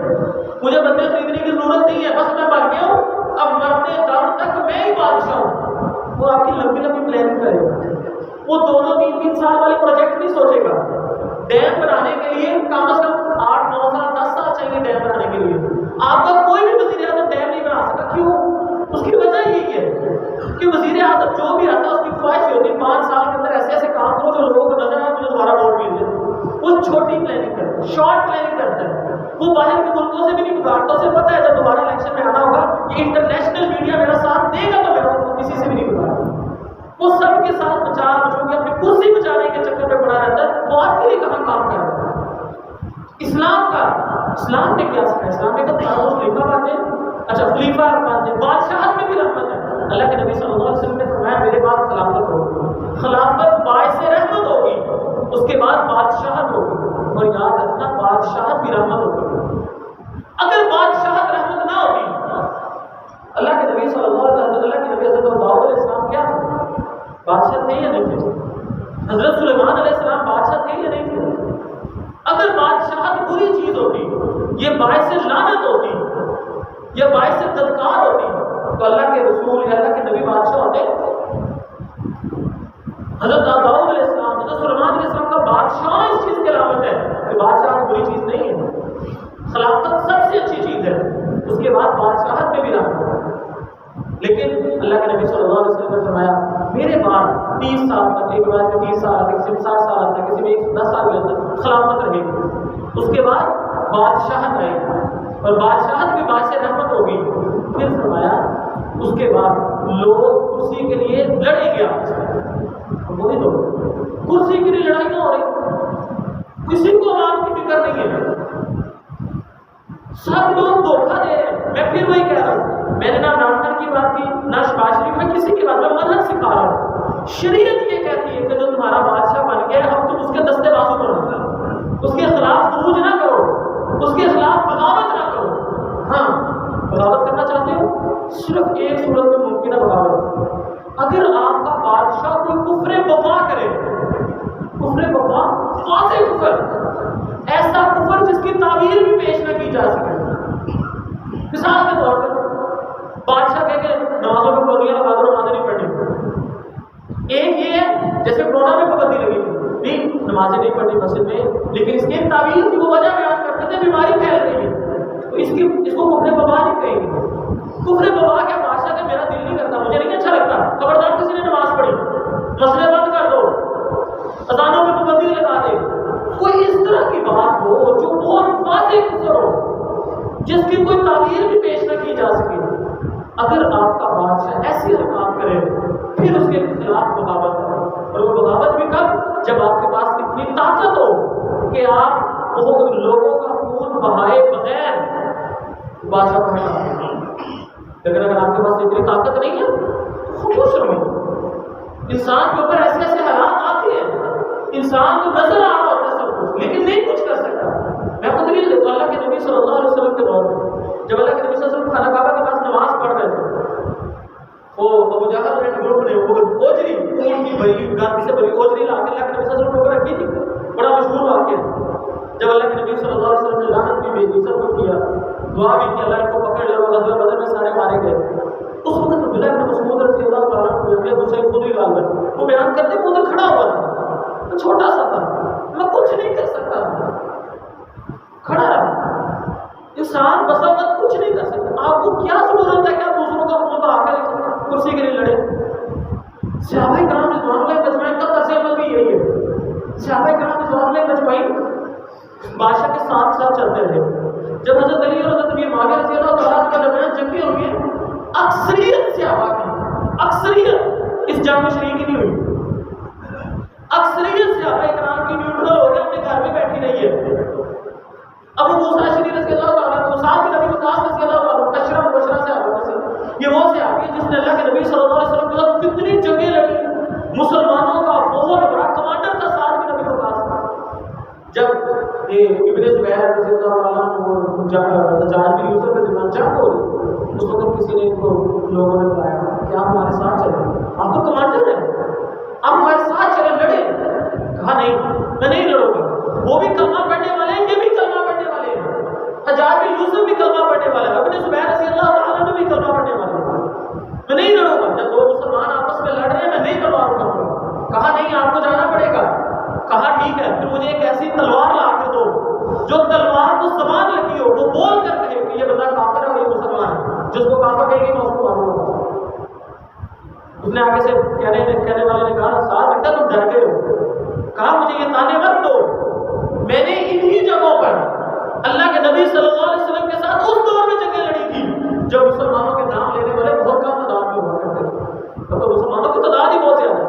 مجھے بندے خریدنے کی ضرورت نہیں ہے، بس میں بن گیا ہوں، اب مرتے دم تک میں ہی بادشاہ ہوں. وہ آپ کی لمبی لمبی پلاننگ کرے گا، وہ 2-3 سال والے پروجیکٹ نہیں سوچے گا. ڈیم بنانے کے لیے کم از کم 8-9 سال 10 سال چاہیے ڈیم بنانے کے لیے. آپ کا کوئی بھی وزیر اعظم ڈیم نہیں بنا سکتا. کیوں؟ اس کی وجہ یہی ہے کہ وزیر اعظم جو بھی آتا ہے اس کی خواہش ہوتی ہے 5 سال کے اندر ایسے ایسے کام کرو جو لوگوں کو نظر آئے مجھے دوبارہ ووٹ مل جائے. وہ چھوٹی پلاننگ کرتا ہے، شارٹ پلاننگ کرتا ہے. وہ باہر کے ملکوں سے بھی نہیں گزارتا، اسے پتہ ہے جب دوبارہ الیکشن میں آنا ہوگا کہ انٹرنیشنل میڈیا میرا ساتھ دے گا تو میرا کسی سے بھی نہیں گزارتا. وہ سب کے ساتھ بچار بچوں کے اپنی کرسی بچانے کے چکر میں پڑا رہتا ہے. وہ آپ کے لیے کہاں کام کر رہا ہے؟ اسلام نے کیا سکھایا؟ اسلام نے کہا خلیفہ بن جائے. اچھا خلیفہ بن جائے، بادشاہت میں بھی رحمت ہے. اللہ کے نبی صلی اللہ علیہ وسلم نے فرمایا میرے بعد خلافت ہوگی، خلافت باعث رحمت ہوگی، اس کے بعد بادشاہت ہوگی. اور یاد رکھنا بادشاہت بھی رحمت ہوتی ہے۔ اگر بادشاہت رحمت نہ ہوتی، اللہ کے نبی صلی اللہ علیہ وسلم کے نبی حضرت داؤد علیہ السلام کیا تھے؟ بادشاہ تھے یا نہیں تھے؟ حضرت سلیمان علیہ السلام بادشاہ تھے یا نہیں تھے؟ اگر بادشاہت بری چیز ہوتی، یہ باعث لعنت ہوتی، یہ باعث دھتکار ہوتی، تو اللہ کے رسول یا اللہ کے نبی بادشاہ ہوتے؟ حضرت داؤد علیہ السلام، حضرت سلیمان علیہ السلام کا بادشاہ اس چیز کی علامت ہے کہ بادشاہت بری چیز نہیں ہے، خلافت سب سے اچھی چیز ہے، اس کے بعد بادشاہت میں بھی رحمت ہے۔ لیکن اللہ کے نبی صلی اللہ علیہ وسلم نے فرمایا میرے بعد 30 سال تک، ایک بات میں 30 سال آتا، کسی میں 60 سال آتا، کسی میں 110 سال بھی آتا، خلافت رہے گی، اس کے بعد بادشاہت رہے گی اور بادشاہت بھی باعث رحمت ہوگی۔ پھر فرمایا اس کے بعد لوگ کرسی کے لیے لڑیں گے آپ سے، وہی تو کرسی کے لیے لڑائیاں ہو رہی، کسی کو عوام کی فکر نہیں ہے، سب لوگ دھوکہ دے رہے ہیں۔ میں پھر وہی کہہ رہا ہوں، میں نے نہ ڈاکٹر کی بات کی نہ شباز شریف میں کسی کی بات، میں منہج سکھا رہا ہوں۔ شریعت یہ کہتی ہے کہ جو تمہارا بادشاہ بن گیا اب تم اس کے دستے بازو کرو، اس کے خلاف خروج نہ کرو، اس کے خلاف بغاوت نہ کرو۔ ہاں بغاوت کرنا چاہتے ہو، صرف ایک صورت میں ممکن ہے بغاوت، اگر آپ کا بادشاہ کوئی کفر بوا کرے، کفر بوا واضح کفر، ایسا کفر جس کی تعبیر بھی پیش نہ کی جا سکے۔ مثال کے طور پر بادشاہ کہہ کے نمازوں میں پابندیاں لگا دو، نمازیں نہیں پڑھنی۔ ایک یہ ہے جیسے کورونا میں پابندی لگی تھی، نمازیں نہیں پڑھنی مسجد میں، لیکن اس کی ایک تعبیر کی وہ وجہ بیان کرتے تھے بیماری پھیل رہی ہے، تو اس کو کفر بوا نہیں کہیں گے۔ کفر بوا کیا بادشاہ کہ میرا دل نہیں کرتا، مجھے نہیں اچھا لگتا، خبردار کسی نے نماز پڑھی، مسئلے بند کر دو، اذانوں میں پابندی لگا دے۔ کوئی اس طرح کی بات ہو جو بہت واضح کفر ہو، جس کی کوئی تعبیر بھی پیش نہ کی جا سکے، اگر آپ کا بادشاہ ایسی حرکات کرے پھر اس کے خلاف بغاوت ہے، اور وہ بغاوت بھی کب؟ جب آپ کے پاس اتنی طاقت ہو کہ آپ لوگوں کا خون بہائے بغیر بادشاہ کو ہٹا دیں۔ لیکن اگر آپ کے پاس اتنی طاقت نہیں ہے تو خاموش رہو۔ انسان کے اوپر ایسے ایسے حالات آتے ہیں، انسان کو نظر آ رہا ہوتا ہے سب کچھ لیکن نہیں کچھ کر سکتا۔ میں آپ کو دلیل دیتا ہوں، اللہ کے نبی صلی اللہ علیہ وسلم کے دور میں جب اللہ کے نبی صلی اللہ علیہ وسلم خانہ کعبہ کے پاس نماز پڑھ رہے تھے، وہ ابو جہل نے گروپ نے وہ اوجری اونٹ کی بھری گاندھی سے بھری اوجری لا کے اللہ کے نبی صلی اللہ علیہ وسلم کو رکھی تھی، بڑا مشہور واقعہ ہے۔ جب اللہ کے نبی صلی اللہ علیہ وسلم نے لعنت بھی بھیجی، سب کچھ کیا، دعا بھی کی، اللہ ان کو پکڑ لے، غزوہ بدر میں سارے مارے گئے۔ اس وقت عبداللہ بن مسعود رضی اللہ تعالیٰ عنہ حسین خدری غالباً وہ بیان کرتے ہیں، ادھر کھڑا ہوا تھا، چھوٹا سا تھا، میں کچھ نہیں کر سکتا، کھڑا رہا۔ انسان بسا وقت کچھ نہیں کر سکتا، آپ کو کیا ضرورت ہے کہ آپ دوسروں کا خون بہا کر کرسی کے لیے لڑے؟ صحابہ کرام رضوان اللہ اجمعین کا طرز عمل بھی یہی ہے۔ صحابہ کرام رضوان اللہ اجمعین بادشاہ کے ساتھ ساتھ چلتے رہے۔ جب حضرت علی اور حضرت امیر معاویہ رضی اللہ تعالیٰ کے درمیان جنگیں ہوئی ہیں، اکثریت صحابہ کی، اکثریت اس جنگ میں شریک نہیں ہوئی، اکثریت صحابہ کرام کی نیوٹرل ہو کے اپنے گھر میں بیٹھی رہی ہے۔ ابو موسیٰ اشعری رضی اللہ تعالیٰ عنہ، سعد بن ابی وقاص رضی اللہ تعالیٰ عنہ، اشرف بشرا سے آباد سے، یہ وہ صحابی جس نے اللہ کے نبی صلی اللہ علیہ وسلم کے ساتھ کتنی جنگیں لڑی، مسلمانوں کا بہت بڑا کمانڈر تھا سعد بن ابی وقاص۔ جب یہ ابن زبیر رضی اللہ تعالیٰ عنہ حجاج بن یوسف کے درمیان جنگ ہو رہی، اس وقت کسی نے ان کو لوگوں نے بلایا کہ آپ ہمارے ساتھ چلیں، آپ تو کمانڈر ہیں، آپ ہمارے ساتھ چلیں، لڑیں۔ کہا نہیں، میں نہیں لڑوں گا، وہ بھی کلمہ پڑھنے والے ہیں، یہ بھی کلمہ پڑھنے والے ہیں، حجاج بن یوسف بھی کلمہ پڑھنے والا ہے، ابن زبیر رضی اللہ تعالیٰ عنہ بھی کلمہ پڑھنے والے ہیں، میں نہیں لڑوں گا۔ جب دو مسلمان آپس میں لڑ رہے ہیں، میں نہیں تلوار اٹھاؤں گا۔ کہا نہیں، آپ کو جانا پڑے گا۔ کہا ٹھیک ہے، پھر مجھے ایک ایسی تلوار لا کر دو جو تلوار کو زبان لگی ہو، وہ بول کر کہے کہ یہ بندہ کافر ہے اور یہ مسلمان ہے، جس کو کافر کہے گی میں اس کو ماروں گا۔ اس نے آگے سے کہنے والے نے کہا ساتھ لگتا تم ڈر گئے ہو، کہا مجھے یہ تانے مت دو، میں نے انہی جگہوں پر اللہ کے نبی صلی اللہ علیہ وسلم کے ساتھ اس دور میں جنگیں لڑی تھی جب مسلمانوں کے نام لینے والے بہت کم تعداد میں ہوا کرتے تھے، تب تو مسلمانوں کی تعداد ہی بہت زیادہ ہے،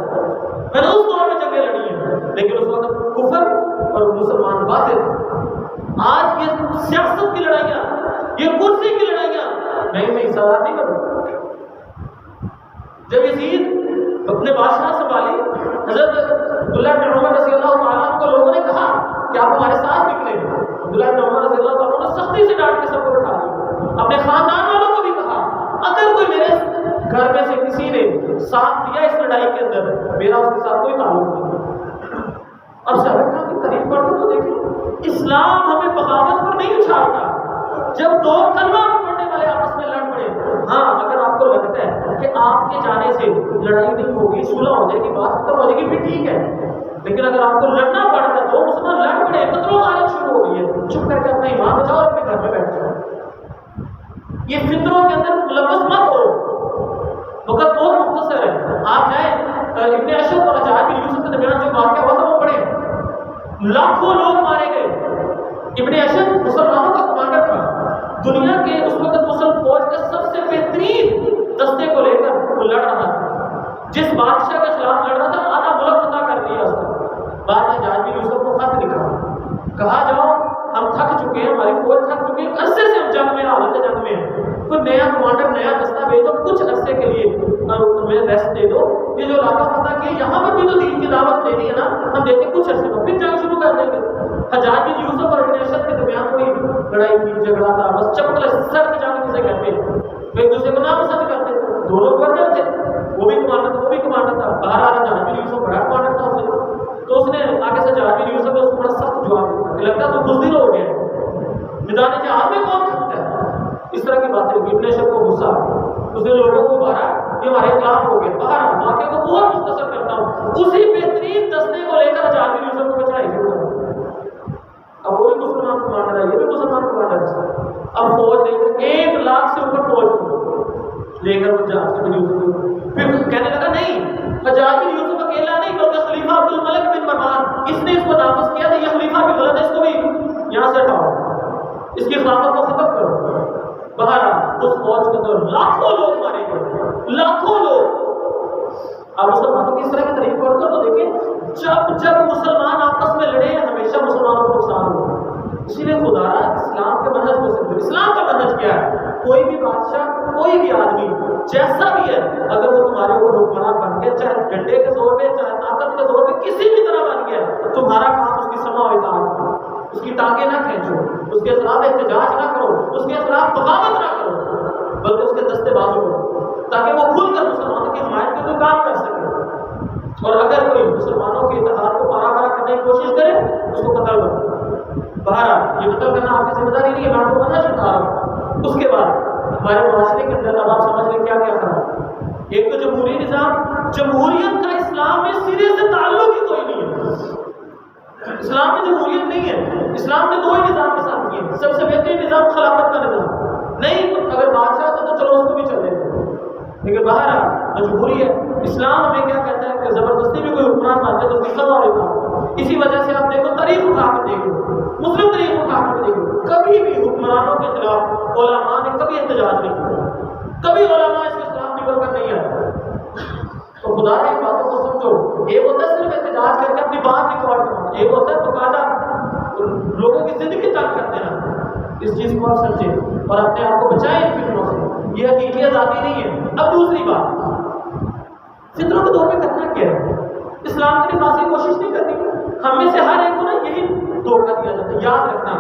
میں نے اس دور میں جنگیں لڑی ہیں، لیکن اس وقت کفر اور مسلمان واضح تھے۔ آج یہ سیاست کی لڑائیاں، یہ کرسی کی لڑائیاں، میں حصہ دار نہیں کروں۔ جب یزید اپنے بادشاہ سنبھالی، حضرت عبداللہ بن عمر رضی اللہ تعالیٰ عنہ کو لوگوں نے کہا کہ آپ ہمارے ساتھ نکلے. عبداللہ بن عمر رضی اللہ عنہ نے سختی سے ڈانٹ کے سب کو اٹھا لیا. اپنے خاندان والوں کو بھی کہا اگر کوئی میرے گھر میں سے کسی نے ساتھ دیا اس لڑائی کے اندر میرا اس کے ساتھ کوئی تعلق نہیں. اب صحابہ کی تعریف پڑھتے تو دیکھیں اسلام ہمیں بغاوت پر نہیں اچھالتا. جب دو کلمہ پڑھنے والے آپس میں لڑ پڑے, ہاں اگر آپ کو لگتا ہے کہ آپ کے جانے سے لڑائی نہیں ہوگی, صلح ہو جائے گی, بات ختم ہو جائے گی, پھر ٹھیک ہے. لیکن اگر آپ کو لڑنا پڑ رہا ہے, دو مسلمان لڑ پڑے, قتل و غارت شروع ہو گئی ہے, چپ کر کے اپنا ایمان بچاؤ اور اپنے گھر میں بیٹھ جاؤ. یہ فطروں کے اندر ملوث مت ہو. وقت بہت مختصر ہے, آپ جائیں ابن اشد اور حجاج بن یوسف کے درمیان جو واقعہ ہوا تھا وہ پڑھیں. لاکھوں لوگ مارے گئے. ابن اشد مسلمانوں کا کمانڈر تھا. دنیا کے اس وقت مسلم فوج کے سب سے بہترین دستے کو لے کر وہ لڑ رہا تھا. جس بادشاہ کے خلاف لڑ رہا تھا آدھا ملک فتح کر دیا اس نے. بعد میں حجاج بن یوسف کو خط لکھا, کہا جاؤ ہم تھک چکے ہیں, ہماری فوج تھک چکی ہے, عرصے سے ہم جنگ میں, حالت جنگ میں ہیں, کوئی نیا کمانڈر نیا دستہ بھیج دو, کچھ عرصے کے لیے ہمیں ریسٹ دے دو. یہ جو علاقہ فتح کیا یہاں پر بھی تو دین کی دعوت دینی ہے نا, ہم دیتے کچھ عرصے میں پھر جنگ شروع کر دیں گے. حجاج بن یوسف اور ابن اشد کے درمیان کوئی لڑائی تھی, جھگڑا تھا, بس چپکل سر کی جنگ جسے کہتے ہیں, وہ ایک دوسرے کو ناپسند کرتے تھے. دونوں گورنر تھے, وہ بھی کمانڈر تھا, وہ بھی کمانڈر تھا. باہر آ رہا حجاج بن یوسف بڑا کمانڈر تھا اسے, تو اس نے آگے سے حجاج بن یوسف کو بڑا سخت جواب دیا, لگتا تو بزدل ہو گیا, میدان جہاد میں کون تھکتا ہے. اس طرح کی باتیں ہوئی. ابن اشد کو غصہ, اس نے لوگوں کو مارا, یہ ہمارے خلاف ہو گئے. باہر واقعے کو بہت مختصر کرتا ہوں, اسی بہترین دستے کو لے کر حجاج بن یوسف کو چڑھائی شروع کر. اب وہ بھی مسلمان کمانڈر ہے, یہ بھی مسلمان کمانڈر ہے. اب فوج لے کر 1 لاکھ سے اوپر فوج لے کر حجاج بن یوسف, پھر کہنے لگا نہیں حجاج بن یوسف اکیلا نہیں بلکہ خلیفہ عبد الملک بن مروان, اس نے اس کو نافذ کیا تھا, یہ خلیفہ بھی غلط ہے, اس کو بھی یہاں سے ہٹاؤ, اس کی خلافت کو ختم کرو. باہر اس فوج کے اندر لاکھوں لوگ مارے گئے, لاکھوں لوگ. اب مسلمانوں کی اس طرح کی تعریف پڑھ کر تو دیکھیں جب مسلمان آپس میں لڑے ہمیشہ مسلمانوں کو نقصان ہوا. اسی لیے خدا اسلام کے منہج میں سے, اسلام کا منہج کیا ہے, کوئی بھی بادشاہ, کوئی بھی آدمی جیسا بھی ہے, اگر وہ تمہارے اوپر حکمران بن گیا, چاہے ڈنڈے کے زور پہ, چاہے طاقت کے زور پہ, کسی بھی طرح بن گیا, تمہارا کام اس کی سماع و اطاعت, اس کی ٹانگیں نہ کھینچو, اس کے خلاف احتجاج نہ کرو, اس کے خلاف بغاوت نہ کرو, بلکہ اس کے دستے بازو کرو, تاکہ وہ کھل کر مسلمانوں کی حمایت کے لیے کام کر سکے. اور اگر کوئی مسلمانوں کے اتحاد کو پارا پارا کرنے کی کوشش کرے اس کو قتل کرو. باہر یہ قتل کرنا آپ کی ذمہ داری نہیں ہے, میں آپ کو منہج بتا رہا ہوں. اس کے بعد ہمارے معاشرے کے اندر اب آپ سمجھ لیں کیا کیا خراب. ایک تو جمہوری نظام, جمہوریت کا اسلام میں سرے سے تعلق ہی کوئی نہیں ہے. اسلام میں جمہوریت نہیں ہے. اسلام نے 2 ہی نظام کے ساتھ کیے. سب سے بہترین نظام خلافت کا نظام. نہیں اگر بادشاہ تو چلو اس کو بھی چلے, لیکن باہر مجبوری ہے. اسلام ہمیں کیا کہتا ہے کہ زبردستی بھی کوئی حکمران مانتے تو اس کی سزا ہوتا. اسی وجہ سے آپ دیکھو تاریخ اٹھا کر دیکھو, مسلم تاریخ اٹھا کر دیکھو, کبھی بھی حکمرانوں کے خلاف علماء نے کبھی احتجاج نہیں کیا, کبھی علماء اس کے خلاف نکل کر نہیں آئے. تو خدا کی باتوں کو سمجھو. ایک ہوتا ہے صرف احتجاج کر کے اپنی بات ریکارڈ کرنا, ایک ہوتا ہے باقاعدہ لوگوں کی زندگی تنگ کرتے ہیں. اس چیز کو آپ سمجھیں اور اپنے آپ کو بچائیں ان فطروں سے. یہ حقیقی آزادی نہیں ہے. اب دوسری بات, فطروں کے دور میں کرنا کیا ہے, اسلام کے نفاذ کی کوشش نہیں کرنی. ہم میں سے ہر ایک کو نا یہی دھوکہ دیا جاتا ہے. یاد رکھنا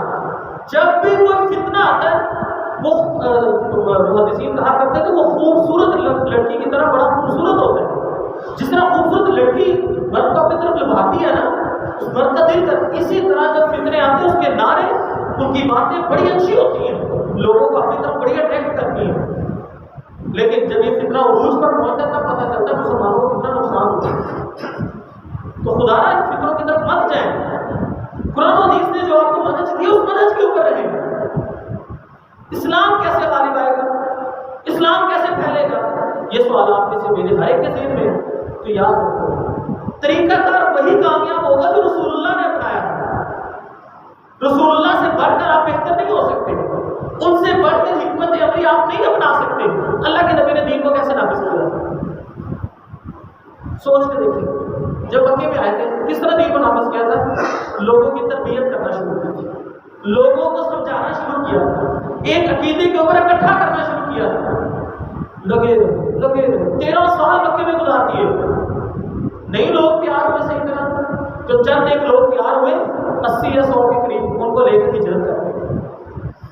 جب بھی کوئی فتنہ آتا ہے, وہ محدثین کہا کرتے ہیں کہ وہ خوبصورت لڑکی کی طرح بڑا خوبصورت ہوتا ہے. جس طرح خوبصورت لڑکی مرد کو اپنی طرف لبھاتی ہے نا, اس مرد کا دل کرتا, اسی طرح جب فتنے آتے ہیں اس کے نعرے, ان کی باتیں بڑی اچھی ہوتی ہیں, لوگوں کو اپنی طرف بڑی اٹریکٹ کرتی ہیں. لیکن جب یہ فتنہ عروج پر پہنچتا ہے تب پتہ چلتا ہے مسلمانوں کو کتنا نقصان ہوتا ہے. تو خدا ان فطروں کی طرف مت جائیں. قرآن و حدیث نے جو آپ کو منہج دیا اس منہج کے اوپر رہیں. اسلام کیسے غالب آئے گا, اسلام کیسے پھیلے گا, یہ سوال آپ میں سے میرے ہر ایک کے ذہن میں. تو یاد رکھو طریقہ کار وہی کامیاب ہوگا جو رسول اللہ نے اپنایا. رسول اللہ سے بڑھ کر آپ بہتر نہیں ہو سکتے, ان سے بڑھ کر حکمت عملی آپ نہیں اپنا سکتے. اللہ کے نبی نے دین کو کیسے نافذ کیا, سوچ کے دیکھیں. جب مکے میں آئے تھے کس طرح دین کو نافذ کیا تھا, لوگوں کی تربیت کرنا شروع کی, لوگوں کو سمجھانا شروع کیا, ایک عقیدے کے اوپر اکٹھا کرنا شروع کیا. لگے 13 سال مکے میں گزار دیے. نہیں لوگ تیار ہوئے صحیح طرح, جو چند ایک لوگ تیار ہوئے 80 یا 100 کے قریب ان کو لے کر ہجرت کر گئے،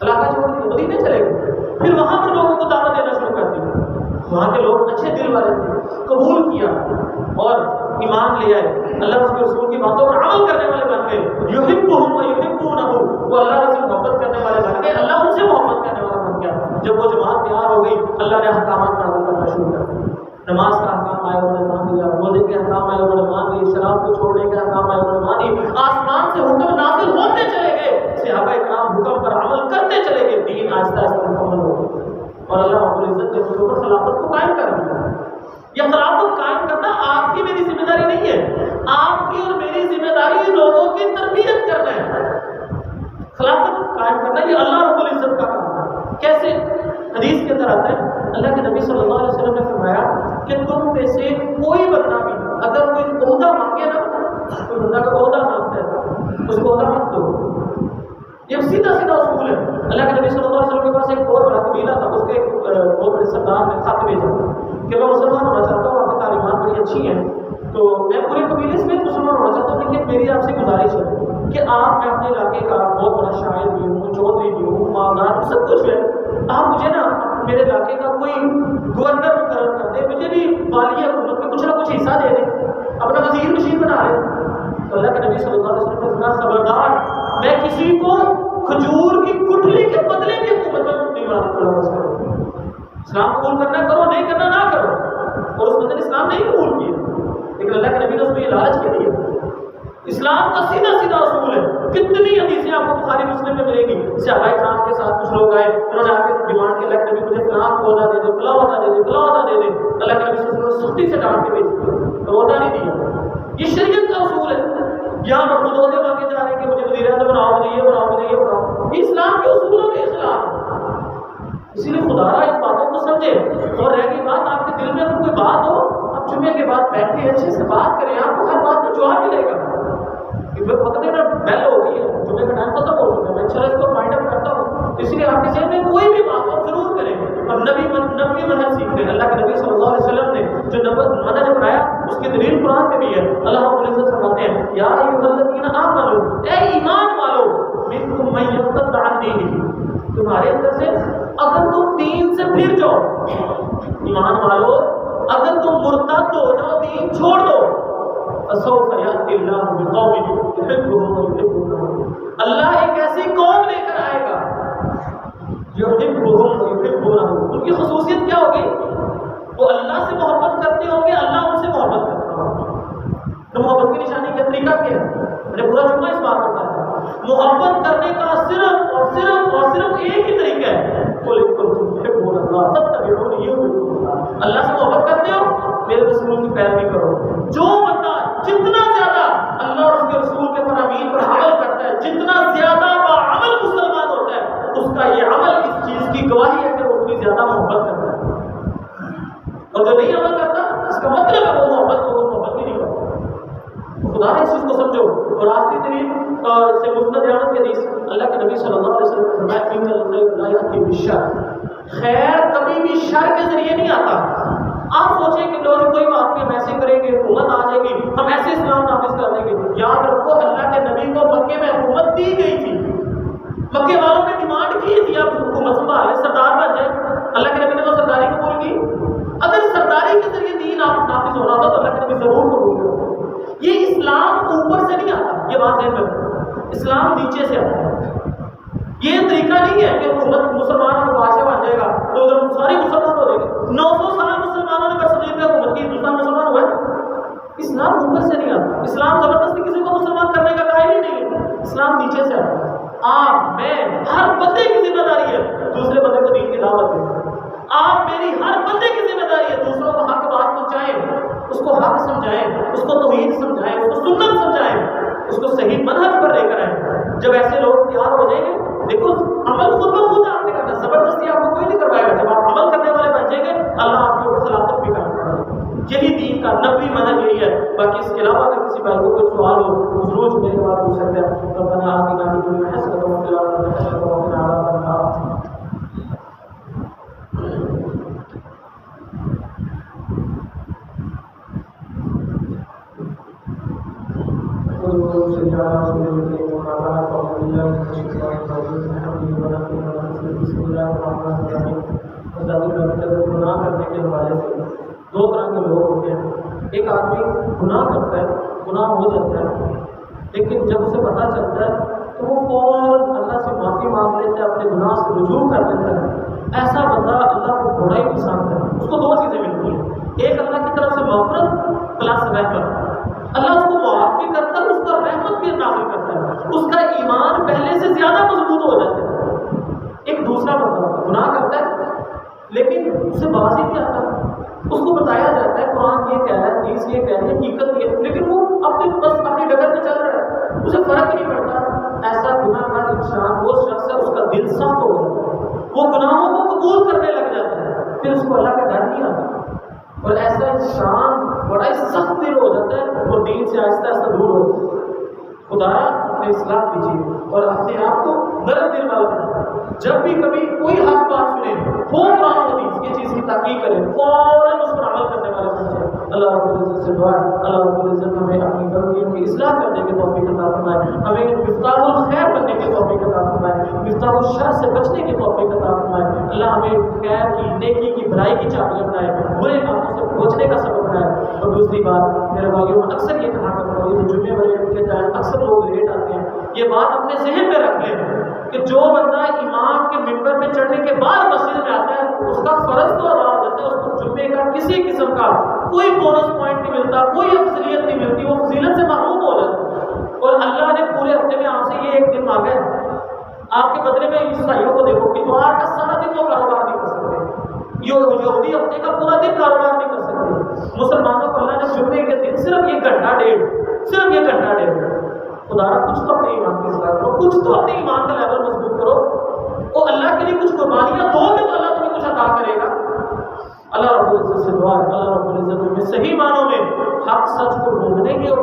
علاقہ چھوڑ کے مدینے چلے گئے. پھر وہاں پر لوگوں کو دعوت دینا شروع کر دی. وہاں کے لوگ اچھے دل والے تھے، قبول کیا اور ایمان لے آئے، اللہ اس کے رسول کی باتوں پر عمل کرنے والے بن گئے. یحبہم ویحبونہ، وہ اللہ سے محبت کرنے والے بن گئے، اللہ ان سے محبت کرنے والا بن گیا. جب وہ جماعت تیار ہو گئی، اللہ نے احکامات نازل کرنا شروع کر دیا. نماز کا احکام آیا انہوں نے مان لیا، روزے کے احکام آئے انہوں نے مان لیے، شراب کو چھوڑنے کے احکام آئے انہوں نے مان لیے. آسمان سے حکم نازل ہوتے چلے گئے، صحابہ کرام حکم پر عمل کرتے چلے گئے، دین آہستہ آہستہ مکمل ہو گیا اور اللہ رب العزت نے اس پر خلافت کو قائم کر دیا. یہ خلافت قائم کرنا آپ کی میری ذمہ داری نہیں ہے، آپ کی اور میری ذمہ داری لوگوں کی تربیت کرنا ہے. خلافت قائم کرنا یہ اللہ رب العزت کا کام ہے. کیسے؟ حدیث کے اندر آتا ہے، اللہ کے نبی صلی اللہ علیہ وسلم نے فرمایا کہ تم میں سے کوئی بندہ بھی اگر کوئی عہدہ مانگے نا، کوئی بندہ کا عہدہ مانگتا ہے، اس کو عہدہ مت دو. یہ سیدھا سیدھا اصول ہے. اللہ کے نبی صلی اللہ علیہ وسلم کے پاس ایک بہت بڑا قبیلہ تھا، اس کے بہت بڑے سردار نے خط بھیجا کہ میں مسلمان ہونا چاہتا ہوں، آپ کی تعلیمات بڑی اچھی ہیں، تو میں پورے قبیلے سے مسلمان ہونا چاہتا ہوں، لیکن میری آپ سے گزارش ہے کہ آپ، میں اپنے علاقے کا بہت بڑا شاعر بھی ہوں، چودھری بھی ہوں، مالدار سب کچھ ہے، آپ مجھے نا میرے علاقے کا کوئی گورنر مقرر کر دیں، مجھے بھی والی حکومت میں کچھ نہ کچھ حصہ دے دیں، اپنا وزیر مشیر بنا لیں. تو اللہ کے نبی صلی اللہ علیہ وسلم نے خبردار، میں کسی کو کھجور کی گٹھلی کے بدلے کی حکومت میں نہیں بناتا. اسلام قبول کرنا کرو، نہیں کرنا نہ کرو. اور اس بندے نے اسلام نہیں قبول کیا، لیکن اللہ کے نبی نے اس کو یہ لالچ کے دیا. اسلام کا سیدھا سیدھا اصول ہے. کتنی حدیثیں آپ کو بخاری مسلم میں ملیں گی. صحابہ کرام کے ساتھ کچھ لوگ آئے، انہوں نے آ کے ڈیمانڈ کی، اللہ کے نبی مجھے فلاں عہدہ دے دے، فلاں عہدہ دے دے، فلاں عہدہ دے دے. اللہ کے نبی صلی اللہ علیہ وسلم سختی سے ڈانٹ کے بھیج دیا، عہدہ نہیں دیا. یہ شریعت کا اصول ہے. یہاں پر خود عہدے مانگے جا رہے ہیں کہ مجھے وزیر اعظم بناؤ، مجھے یہ بناؤ، مجھے یہ بناؤ. یہ اسلام کے اصولوں کے خلاف. اسی لیے خدا را ان باتوں کو سمجھے. اور رہ گئی بات آپ کے دل میں اگر کوئی بات ہو، آپ جمعے کے بعد بیٹھے اچھے سے بات کریں، آپ کو ہر بات کا جواب ملے گا. وقت نا بیل ہو گئی ہے، جمعے کا ٹائم ختم ہو چکا ہے، میں چلو اس کو فائنڈ اپ کرتا ہوں. اس لیے آپ کے ذہن میں کوئی بھی بات ہو ضرور کریں اور نبی منہج سیکھ لیں. اللہ کے نبی صلی اللہ علیہ وسلم نے جو منہج بنایا اس کی دلیل قرآن میں بھی ہے. اللہ رب العزت فرماتے ہیں، یا ایھا الذین آمنوا، اے ایمان والو، منکم من یرتد عن دینہ، تمہارے اندر سے اگر تم دین سے پھر جاؤ، ایمان والو اگر تم مرتد ہو جاؤ، دین چھوڑ دو، فسوف یأتی اللہ بقوم یحبهم ویحبونہ، اللہ ایک ایسی قوم لے کر آئے گا یحبهم ویحبونہ. ان کی خصوصیت کیا ہوگی؟ وہ اللہ سے محبت کرتے ہوں گے، اللہ ان سے محبت کرتا ہوگا. تو محبت کی نشانی کا طریقہ کیا ہے؟ میں نے پورا جملہ اس بات کرتا ہے. محبت کرنے کا صرف اور صرف اور صرف ایک ہی طریقہ ہے، قل ان کنتم تحبون اللہ فاتبعونی یحببکم اللہ. اللہ سے محبت کرتے ہو، میرے رسول کی پیروی کرو. جو بندہ جتنا زیادہ اللہ اور اس کے رسول کے فرامین پر عمل کرتا ہے، جتنا زیادہ باعمل مسلمان ہوتا ہے، اس کا یہ عمل اس چیز کی گواہی ہے کہ وہ اتنی زیادہ محبت کرتا ہے. اور جو نہیں عمل کرتا، اس کا مطلب ہے وہ محبت بھی نہیں کرتا. خدا نے اس چیز کو سمجھو. اور آخری دلیل سے مسند احمد کی حدیث، اللہ کے نبی صلی اللہ علیہ وسلم نے فرمایا، ان الخیر لا یأتی بالشر، خیر کبھی بھی شر کے ذریعے نہیں آتا. آپ سوچیں کہ لوگ کوئی بات نہیں، ہم ایسے کریں گے، حکومت آ جائے گی، ہم ایسے اسلام نافذ کر دیں گے. یاد رکھو، اللہ کے نبی کو مکے میں حکومت دی گئی تھی. مکے والوں نے ڈیمانڈ کی تھی آپ حکومت سنبھالیں، سردار بن جائیں. اللہ کے نبی نے وہ سرداری قبول کی. اگر سرداری کے ذریعے دین آپ نافذ ہو رہا تھا تو اللہ کے نبی ضرور قبول کرتے. یہ اسلام اوپر سے نہیں آتا، یہ بات ذہن میں رکھو، اسلام نیچے سے آتا ہے. یہ طریقہ نہیں ہے کہ حکومت مسلمان اور بادشاہ بن جائے گا تو ادھر سارے مسلمان ہو جائیں گے. 900 سال مسلمانوں نے بس میں حکومت کی، ہندوستان مسلمان ہوا ہے. اسلام اوپر سے نہیں آتا. اسلام زبردستی کسی کو مسلمان کرنے کا قائل ہی نہیں ہے. اسلام نیچے سے آتا ہے. آپ، میں، ہر بندے کی ذمہ داری ہے دوسرے بندے کو دین کی دعوت دیں. آپ، میری، ہر بندے کی ذمہ داری ہے دوسروں کو حق بات پہنچائیں، اس کو حق سمجھائیں، اس کو توحید سمجھائیں، اس کو سنت سمجھائیں، اس کو صحیح منہج پر لے کر آئیں. جب ایسے لوگ تیار ہو جائیں گے، دیکھو عمل خود بخود آپ نے کرنا، زبردستی آپ کو کوئی نہیں کروائے گا. جب آپ عمل کرنے والے بن جائیں گے، اللہ آپ کے اوپر خلافت بھی کرے گا. یہی دین کا نبوی منہج یہی ہے. باقی اس کے علاوہ اگر کسی بھائی کو کوئی سوال ہو، ضرور جمعے کے بعد پوچھ سکتے ہیں. ربنا آتنا فی الدنیا حسنۃ وفی الآخرۃ حسنۃ وقنا عذاب النار. سبحان گناہ کرنے کے حوالے سے دو طرح کے لوگ ہوتے ہیں. ایک آدمی گناہ کرتا ہے، گناہ ہو جاتا ہے، لیکن جب اسے پتہ چلتا ہے تو وہ فوراً اللہ سے معافی مانگ لیتا ہے، اپنے گناہ سے رجوع کر لیتا ہے. ایسا بندہ اللہ کو بڑا ہی پسند ہے. اس کو دو چیزیں ملتی ہیں، ایک اللہ کی طرف سے مغفرت پلس رحمت. اللہ اس کو معاف بھی کرتا ہے، اس کا رحمت بھی نازل کرتا ہے، اس کا ایمان پہلے سے زیادہ مضبوط ہو جاتا ہے. ایک دوسرا بندہ گناہ کرتا ہے لیکن اسے باز ہی نہیں آتا، اس کو بتایا جاتا ہے قرآن یہ کہہ رہا ہے، حدیث یہ کہہ رہی ہے، حقیقت یہ، لیکن وہ اپنی ڈگر میں چل رہا ہے، اسے فرق ہی نہیں پڑتا. ایسا گناہ گار انسان وہ شخص ہے، اس کا دل سخت ہو جاتا ہے، وہ گناہوں کو قبول کرنے لگ جاتا ہے، پھر اس کو اللہ کا ڈر نہیں آتا، اور ایسا انسان بڑا ہی سخت دل ہو جاتا ہے اور دین سے آہستہ آہستہ دور ہو جاتا ہے. خدا اپنے اصلاح کیجیے اور اپنے آپ کو نرم دل والا بنائیں. جب بھی کبھی کوئی حق بات سنیں، ہو قرآن حدیث کی چیز کی تحقیق کریں، فوراً اس پر عمل کرنے والے بن جائیں. اللہ رب العزت سے دعا ہے، اللہ رب العزت ہمیں اپنی غلطیوں کی اصلاح کرنے کی توفیق عطا فرمائے، ہمیں مفتاح الخیر بننے کی توفیق عطا فرمائے، مفتاح الشر سے بچنے کی توفیق عطا فرمائے. اللہ ہمیں خیر کی، نیکی کی، بھلائی کی چابیاں بنائے، برے کاموں سے بچنے کا سبب بنائے. اور دوسری بات میرے بھائیوں، اکثر یہ کہا کرتا ہوں، یہ جمعے والے کے ٹائم اکثر لوگ لیٹ آتے ہیں، یہ بات اپنے ذہن میں رکھ لیں کہ جو بندہ امام کے ممبر پہ چڑھنے کے بعد مسجد میں آتا ہے، اس کا فرض تو ادا ہو جاتا ہے، اس کو جمعے کا کسی قسم کا کوئی بونس پوائنٹ نہیں ملتا، کوئی افضلیت نہیں ملتی، وہ فضیلت سے محروم ہو جاتا ہے. اور اللہ نے پورے ہفتے میں آپ سے یہ ایک دن مانگا ہے، آپ کے بدلے میں عیسائیوں کو دیکھو، اتوار کا سارا دن وہ کاروبار نہیں کر سکتے، یہودی ہفتے کا پورا دن کاروبار نہیں کر سکتے. مسلمانوں کو اللہ نے جمعے کے دن صرف یہ گھنٹہ ڈیڑھ خدا کچھ تو اپنے ایمان کی اصلاح کرو، کچھ تو اپنے ایمان کا لیول مضبوط کرو. اور اللہ کے لیے کچھ قربانیاں دو گے تو اللہ تمہیں کچھ عطا کرے گا. اللہ رب العزت سے دعا ہے، اللہ رب العزت میں صحیح معنوں میں حق سچ کو ڈھونڈنے کی اور